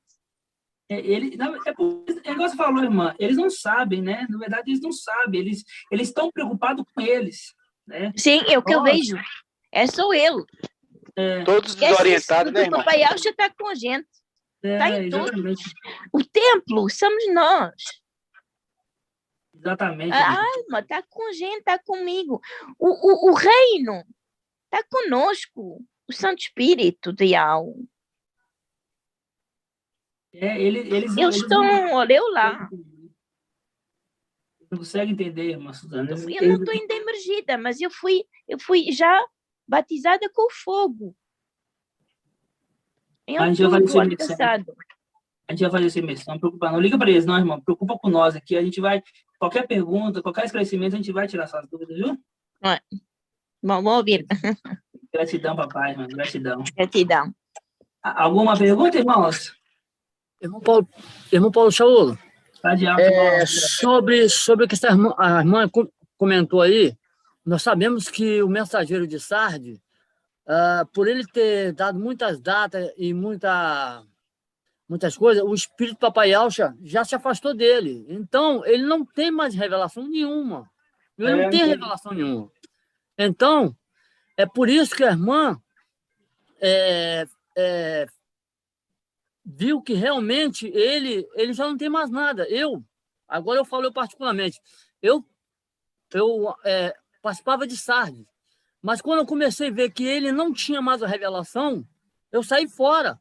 É igual você falou, irmã, eles não sabem, né? Na verdade, eles não sabem. Eles estão preocupados com eles. Né? Sim, é o que eu vejo. É só ele. Todos desorientados, né, irmão? O Papai Alcha está com a gente. Está em tudo. O templo somos nós. Exatamente. A alma está com a gente, está comigo. O reino está conosco. O Santo Espírito de Yao. Eles estão, olha, eu lá. Não consegue entender, irmã Suzana. Eu não estou ainda emergida, mas eu fui já batizada com fogo. A gente vai fazer essa imersão. Não preocupa, não liga para eles, não, irmão. Preocupa com nós aqui. A gente vai, qualquer pergunta, qualquer esclarecimento, a gente vai tirar suas dúvidas, viu? Vamos ouvir. Gratidão, papai, irmão. Gratidão. Alguma pergunta, irmãos? Irmão Paulo Shaul, sobre o que a irmã comentou aí, nós sabemos que o mensageiro de Sardes, por ele ter dado muitas datas e muitas coisas, o espírito Papai Alcha já se afastou dele. Então, ele não tem mais revelação nenhuma. Ele não tem revelação nenhuma. Então, é por isso que a irmã viu que realmente ele já não tem mais nada. Agora eu falo particularmente, eu participava de Sardes, mas quando eu comecei a ver que ele não tinha mais a revelação, eu saí fora.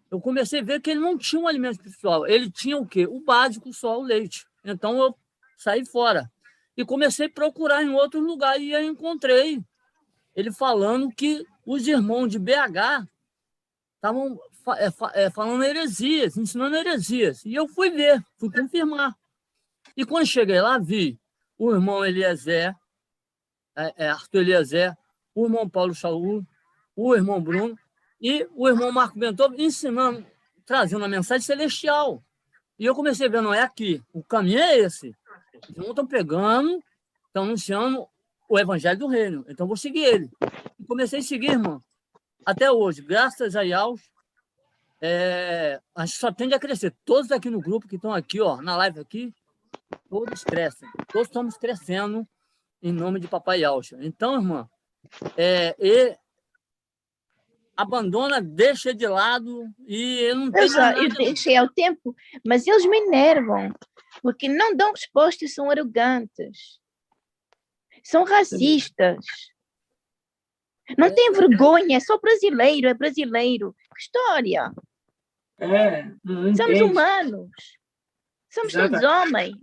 Eu comecei a ver que ele não tinha um alimento espiritual, ele tinha o quê? O básico, só o leite. Então eu saí fora e comecei a procurar em outro lugar e eu encontrei ele falando que os irmãos de BH estavam falando heresias, ensinando heresias. E eu fui confirmar. E quando cheguei lá, vi o irmão Eliezer, Arthur Eliezer, o irmão Paulo Shaul, o irmão Bruno e o irmão Marco Bentov ensinando, trazendo a mensagem celestial. E eu comecei a ver, não é aqui, o caminho é esse. Eles não estão pegando, estão anunciando o evangelho do reino. Então, vou seguir ele. E comecei a seguir, irmão, até hoje, graças a Yao. A gente só tende a crescer. Todos aqui no grupo que estão aqui, na live aqui, todos crescem. Todos estamos crescendo em nome de Papai Alcha. Então, irmã, abandona, deixa de lado e eu não tenho nada. Eu deixei ao tempo, mas eles me enervam, porque não dão respostas, são arrogantes, são racistas. Não tem vergonha, é só brasileiro, é brasileiro. Que história! Não Somos entende. humanos. Somos todos homens.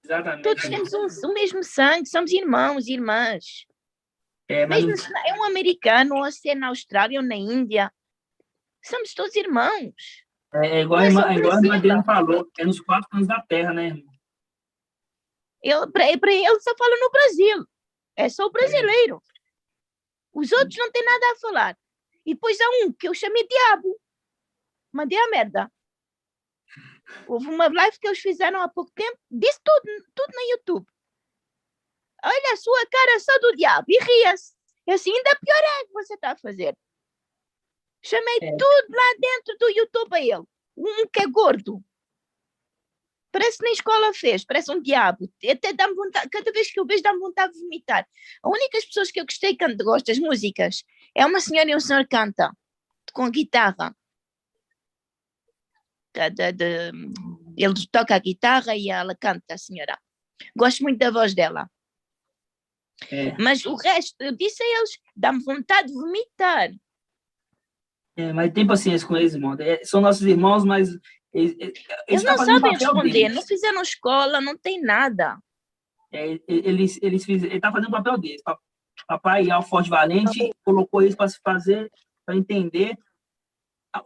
Exatamente. Todos temos o mesmo sangue, somos irmãos e irmãs. Mesmo se é um americano, ou se é na Austrália ou na Índia, somos todos irmãos. É igual a irmã Adriana falou, é nos 4 cantos da terra, né, irmão? Para ele só fala no Brasil. É só o brasileiro. Os outros não têm nada a falar. E depois há um que eu chamei diabo. Mandei a merda. Houve uma live que eles fizeram há pouco tempo, disse tudo no YouTube. Olha a sua cara só do diabo e ria-se. Assim, ainda pior é que você está a fazer. Chamei tudo lá dentro do YouTube a ele. Um que é gordo. Parece que na escola fez, parece um diabo. Até dá-me vontade, cada vez que eu vejo dá-me vontade de vomitar. As únicas pessoas que eu gostei que gosto das músicas é uma senhora e um senhor que canta com guitarra. Ele toca a guitarra e ela canta, a senhora. Gosto muito da voz dela. Mas o resto, eu disse a eles, dá-me vontade de vomitar. Mas tem paciência com eles, irmão. São nossos irmãos, mas eles não sabem responder, não fizeram escola, não tem nada. Ele está fazendo o papel deles. Papai Ial Forte Valente colocou eles para fazer, para entender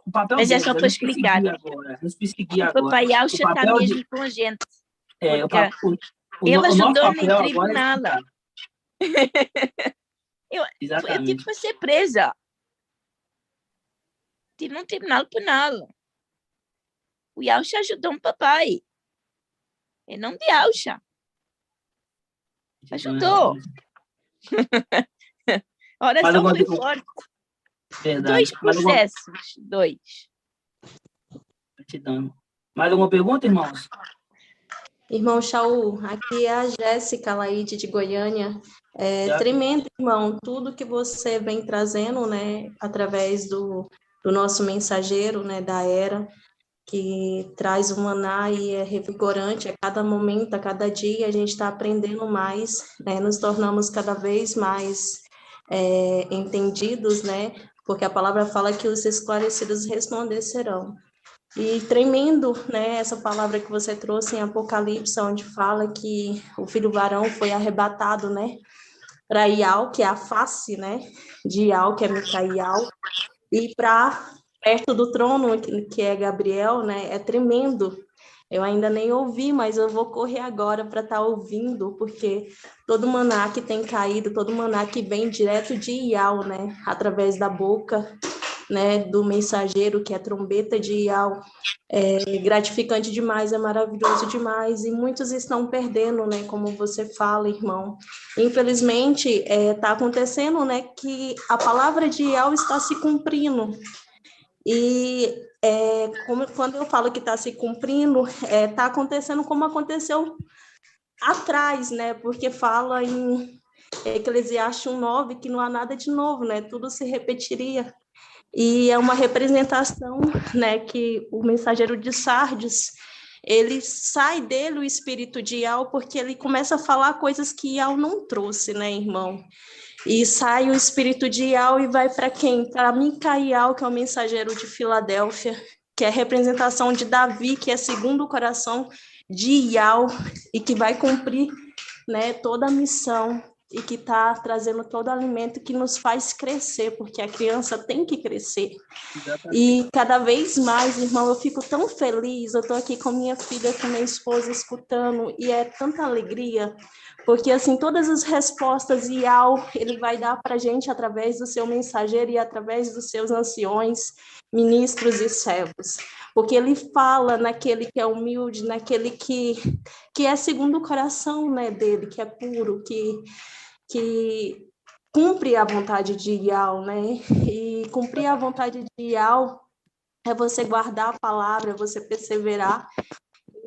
o papel mas deles. É só para explicar. O papai Ial está mesmo com a gente. Ele ajudou no tribunal. Eu tive para ser presa. Tive num tribunal penal. O Yaucha ajudou um papai. E não de Yaucha. Ajudou. Oração foi forte. Verdade. 2 processos. 2. Mais alguma pergunta, irmãos? Irmão Shaul, aqui é a Jéssica Laide de Goiânia. Tremendo, irmão, tudo que você vem trazendo, né, através do nosso mensageiro, né, da era, que traz o maná e é revigorante a cada momento, a cada dia, a gente está aprendendo mais, né, nos tornamos cada vez mais entendidos, né, porque a palavra fala que os esclarecidos resplandecerão. E tremendo, né, essa palavra que você trouxe em Apocalipse, onde fala que o filho varão foi arrebatado, né, para Ial, que é a face, né, de Ial, que é Micael, e para perto do trono, que é Gabriel, né, é tremendo. Eu ainda nem ouvi, mas eu vou correr agora para estar ouvindo, porque todo maná que tem caído, todo maná que vem direto de Ial, né, através da boca, né, do mensageiro, que é a trombeta de Ial, é gratificante demais, é maravilhoso demais, e muitos estão perdendo, né, como você fala, irmão. Infelizmente, está acontecendo, né, que a palavra de Ial está se cumprindo, e quando eu falo que está se cumprindo, está acontecendo como aconteceu atrás, né, porque fala em Eclesiastes 1:9 que não há nada de novo, né, tudo se repetiria. E é uma representação, né, que o mensageiro de Sardes, ele sai dele o espírito de Ial, porque ele começa a falar coisas que Ial não trouxe, né, irmão? E sai o espírito de Ial e vai para quem? Para Micael, que é o mensageiro de Filadélfia, que é a representação de Davi, que é segundo o coração de Ial, e que vai cumprir, né, toda a missão, e que está trazendo todo o alimento que nos faz crescer, porque a criança tem que crescer. Exatamente. E cada vez mais, irmão, eu fico tão feliz, eu estou aqui com minha filha, com minha esposa, escutando, e é tanta alegria, porque, assim, todas as respostas Ial, ele vai dar para a gente através do seu mensageiro e através dos seus anciões, ministros e servos, porque ele fala naquele que é humilde, naquele que é segundo o coração, né, dele, que é puro, que cumpre a vontade de Ial, né? E cumprir a vontade de Ial é você guardar a palavra, é você perseverar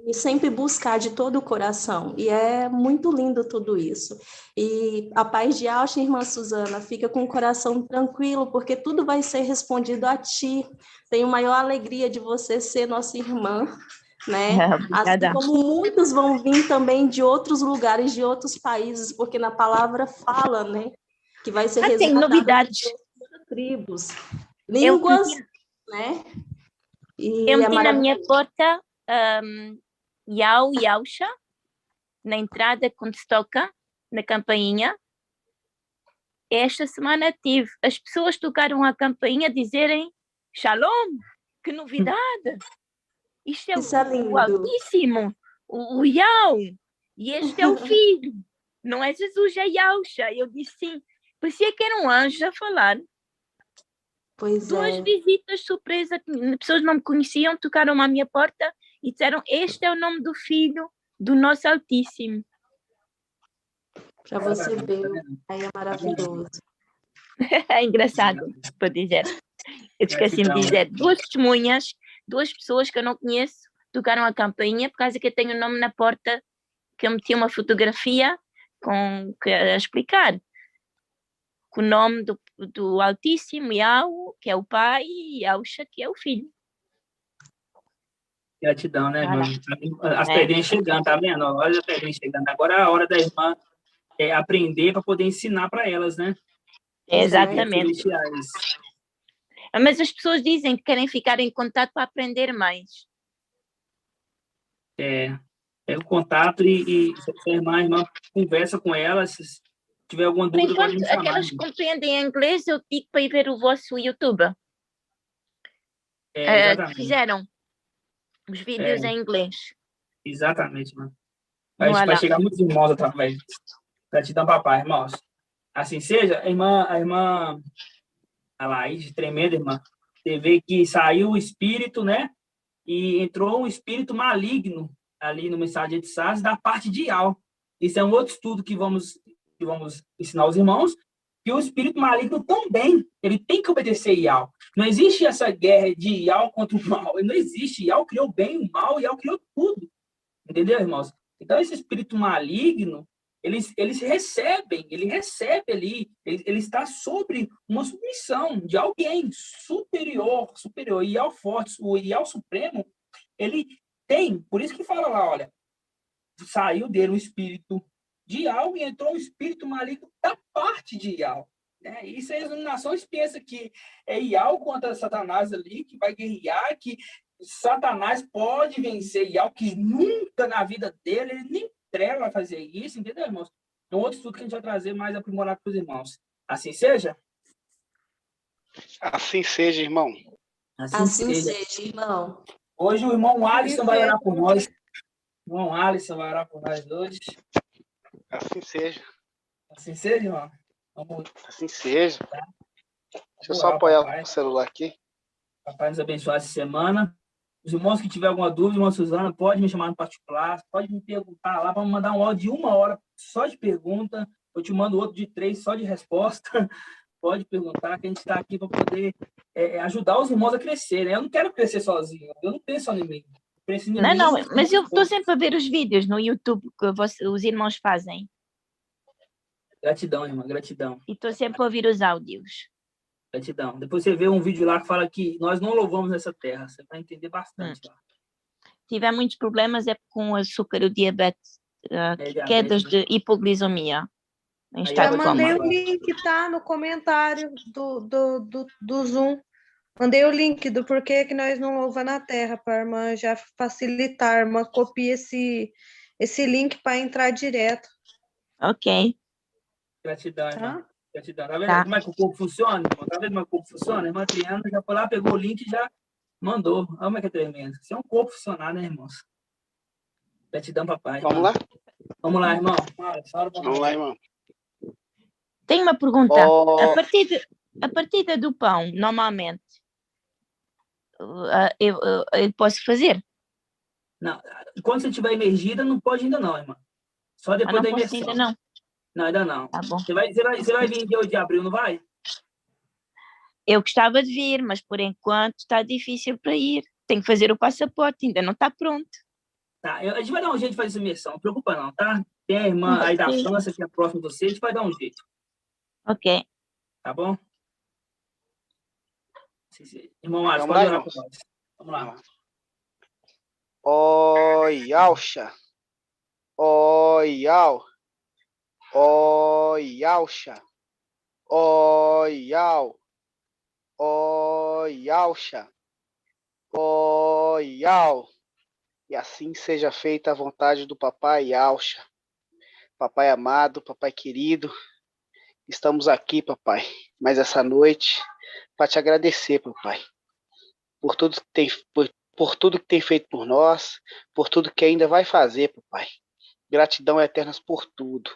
e sempre buscar de todo o coração. E é muito lindo tudo isso. E a paz de Ial, irmã Suzana, fica com o coração tranquilo, porque tudo vai ser respondido a ti. Tenho maior alegria de você ser nossa irmã, né? Assim como muitos vão vir também de outros lugares, de outros países, porque na palavra fala, né, que vai ser resgatado tem novidades de outras tribos, línguas, né? E Eu é meti na minha maravilhoso. porta Yau, Yausha, na entrada, quando se toca, na campainha. Esta semana tive as pessoas tocaram a campainha dizerem Shalom, que novidade! Isto é Isso é o lindo. Altíssimo, o Yau, e este é o Filho. Não é Jesus, é Yausha. Eu disse sim. Parecia que era um anjo a falar. Pois Duas é. visitas surpresa, pessoas não me conheciam, tocaram à minha porta e disseram: Este é o nome do Filho do nosso Altíssimo. Para você ver, aí é maravilhoso. É engraçado para dizer. Eu esqueci-me de dizer. Duas testemunhas, duas pessoas que eu não conheço, tocaram a campainha por causa que eu tenho o nome na porta, que eu meti uma fotografia a explicar. Com o nome do Altíssimo, Yau, que é o pai, e Yausha, que é o filho. Gratidão, né, irmã? Olha. As pedrinhas chegando, tá vendo? Olha as pedrinhas chegando. Agora é a hora da irmã aprender para poder ensinar para elas, né? Exatamente. Celestiais. Mas as pessoas dizem que querem ficar em contato para aprender mais. É o contato e se a irmã conversa com elas, se tiver alguma Por dúvida, pode enquanto, me chamar. aquelas que compreendem inglês, eu digo para ir ver o vosso YouTube. Exatamente. Fizeram os vídeos em inglês. Exatamente, mano. Voilà. Vai chegar muitos irmãos através. Gratidão, papai, irmãos. Assim seja, a irmã a Laís, tremenda irmã, você vê que saiu o espírito, né? E entrou um espírito maligno ali no mensagem de Sás da parte de Ial. Isso é um outro estudo que vamos ensinar aos irmãos, que o espírito maligno também, ele tem que obedecer Ial. Não existe essa guerra de Ial contra o mal. Não existe. Ial criou o bem e o mal, Ial criou tudo. Entendeu, irmãos? Então, esse espírito maligno, ele recebe ali, ele está sobre uma submissão de alguém superior, e ao forte, e ao supremo, ele tem, por isso que fala lá, olha, saiu dele um espírito de Ial e entrou um espírito maligno da parte de Ial. Né? Isso é as nações pensam que é Ial contra Satanás ali, que vai guerrear, que Satanás pode vencer Ial, que nunca na vida dele, ele nem trela a fazer isso, entendeu, irmãos? É um outro estudo que a gente vai trazer mais aprimorado para os irmãos. Assim seja? Assim seja, irmão. Assim seja, irmão. Hoje o irmão Alisson vai orar por nós. O irmão Alisson vai orar por nós hoje. Assim seja. Assim seja, irmão? Vamos... Assim seja. Deixa eu só apoiar o celular aqui. Papai nos abençoe essa semana. Os irmãos que tiver alguma dúvida, irmã Suzana, pode me chamar no particular, pode me perguntar lá, vamos mandar um áudio de 1 hora só de pergunta, eu te mando outro de 3 só de resposta. Pode perguntar, que a gente está aqui para poder ajudar os irmãos a crescerem. Eu não quero crescer sozinho, eu não penso em mim. Não, mas eu estou sempre a ver os vídeos no YouTube que os irmãos fazem. Gratidão, irmã, gratidão. E estou sempre a ouvir os áudios. Gratidão. Depois você vê um vídeo lá que fala que nós não louvamos nessa terra. Você vai entender bastante lá. Se tiver muitos problemas é com o açúcar, o diabetes, quedas de hipoglicemia. Já mandei o link, tá? No comentário do Zoom. Mandei o link do porquê que nós não louvamos na terra, para a irmã já facilitar. A irmã copia esse link para entrar direto. Ok. Gratidão, irmã. Tá. Gratidão. Tá vendo como é que o corpo funciona, irmão? Tá vendo como é que o corpo funciona? A irmã Triana já foi lá, pegou o link e já mandou. Olha como é que é tremendo. Isso é um corpo funcionar, né, irmãos? Gratidão, papai. Vamos lá? Vamos lá, irmão. Vamos lá, irmão. Tenho uma pergunta. A partida do pão, normalmente, eu posso fazer? Não. Quando você estiver emergida, não pode ainda não, irmã. Só depois da imersão. Ainda não? Não, ainda não. Tá bom. Você vai vir dia 8 de abril, não vai? Eu gostava de vir, mas por enquanto está difícil para ir. Tenho que fazer o passaporte, ainda não está pronto. Tá, a gente vai dar um jeito de fazer essa imersão, não preocupa não, tá? Tem a irmã aí da França, que é próxima de você, a gente vai dar um jeito. Ok. Tá bom? Irmão Alisson, pode orar por nós. Vamos lá. Oi, Alxa. Oi, Al. Oi, Alxa. Oi, Al. Oi, Alxa. Iau. E assim seja feita a vontade do papai Yalcha. Papai amado, papai querido, estamos aqui, papai, mais essa noite, para te agradecer, papai, por tudo que tem feito por nós, por tudo que ainda vai fazer, papai. Gratidão eternas por tudo.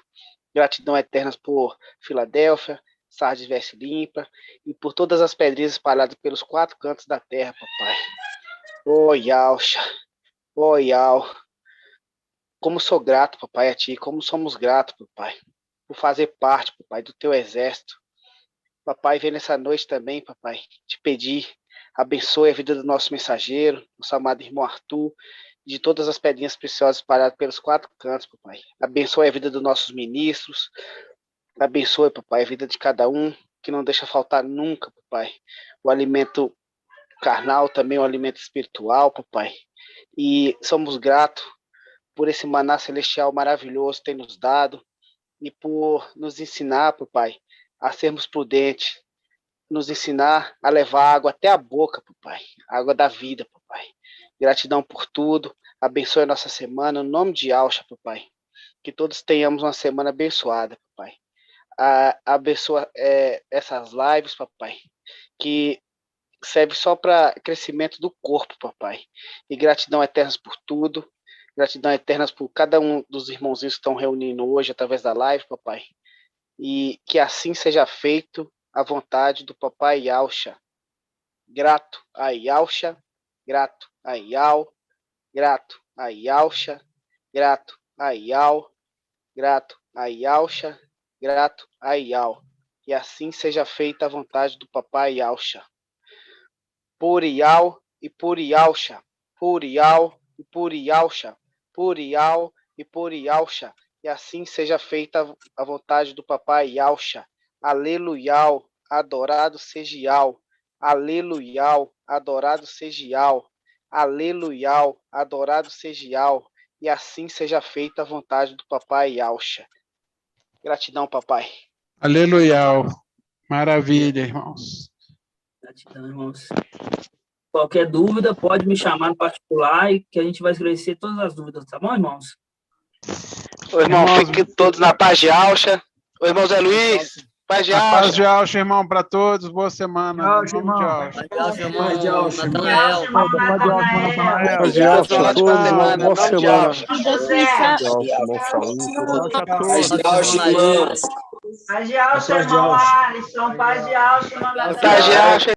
Gratidão eternas por Filadélfia, Sardes Veste Limpa e por todas as pedrinhas espalhadas pelos 4 cantos da terra, papai. Ô, Yalcha, ô, Iau, como sou grato, papai, a ti, como somos gratos, papai, por fazer parte, papai, do teu exército. Papai, vem nessa noite também, papai, te pedir, abençoe a vida do nosso mensageiro, nosso amado irmão Arthur, de todas as pedrinhas preciosas espalhadas pelos 4 cantos, papai. Abençoe a vida dos nossos ministros, abençoe, papai, a vida de cada um, que não deixa faltar nunca, papai, o alimento carnal, também o alimento espiritual, papai. E somos gratos por esse maná celestial maravilhoso que tem nos dado e por nos ensinar, papai, a sermos prudentes, nos ensinar a levar água até a boca, papai, a água da vida, papai. Gratidão por tudo, abençoe a nossa semana, no nome de Yalcha, papai, que todos tenhamos uma semana abençoada, papai. Abençoa essas lives, papai, que serve só para crescimento do corpo, papai. E gratidão eternas por tudo, gratidão eternas por cada um dos irmãozinhos que estão reunindo hoje através da live, papai. E que assim seja feito a vontade do papai Yalcha. Grato a Yalcha, grato a Iau, grato a Yalcha, grato a Iau, grato a Yalcha, grato a Iau. E assim seja feita a vontade do papai Yalcha. Por Iau e por Yalcha, por Iau e por Yalcha, por Iau e por Yalcha. E assim seja feita a vontade do papai Yalcha. Aleluiau, adorado seja Iau. Aleluiau, adorado seja Iau. Aleluiau, adorado seja Iau. E assim seja feita a vontade do papai Yalcha. Gratidão, papai. Aleluiau. Maravilha, irmãos. Gratidão, irmãos. Qualquer dúvida, pode me chamar no particular e que a gente vai esclarecer todas as dúvidas, tá bom, irmãos? Ô, irmão, fiquem todos na paz de Yalcha. Ô, irmão Zé Luiz, paz de Yalcha. Paz de Yalcha, irmão, para todos. Boa semana. Yalcha, Em nome de Yalcha. Paz de irmão. Paz de Yalcha. Natanael. Paz de Yalcha a todos, irmão. Boa semana. Paz de Yalcha, irmão Alisson. Paz de Yalcha, irmão Paz de Yalcha.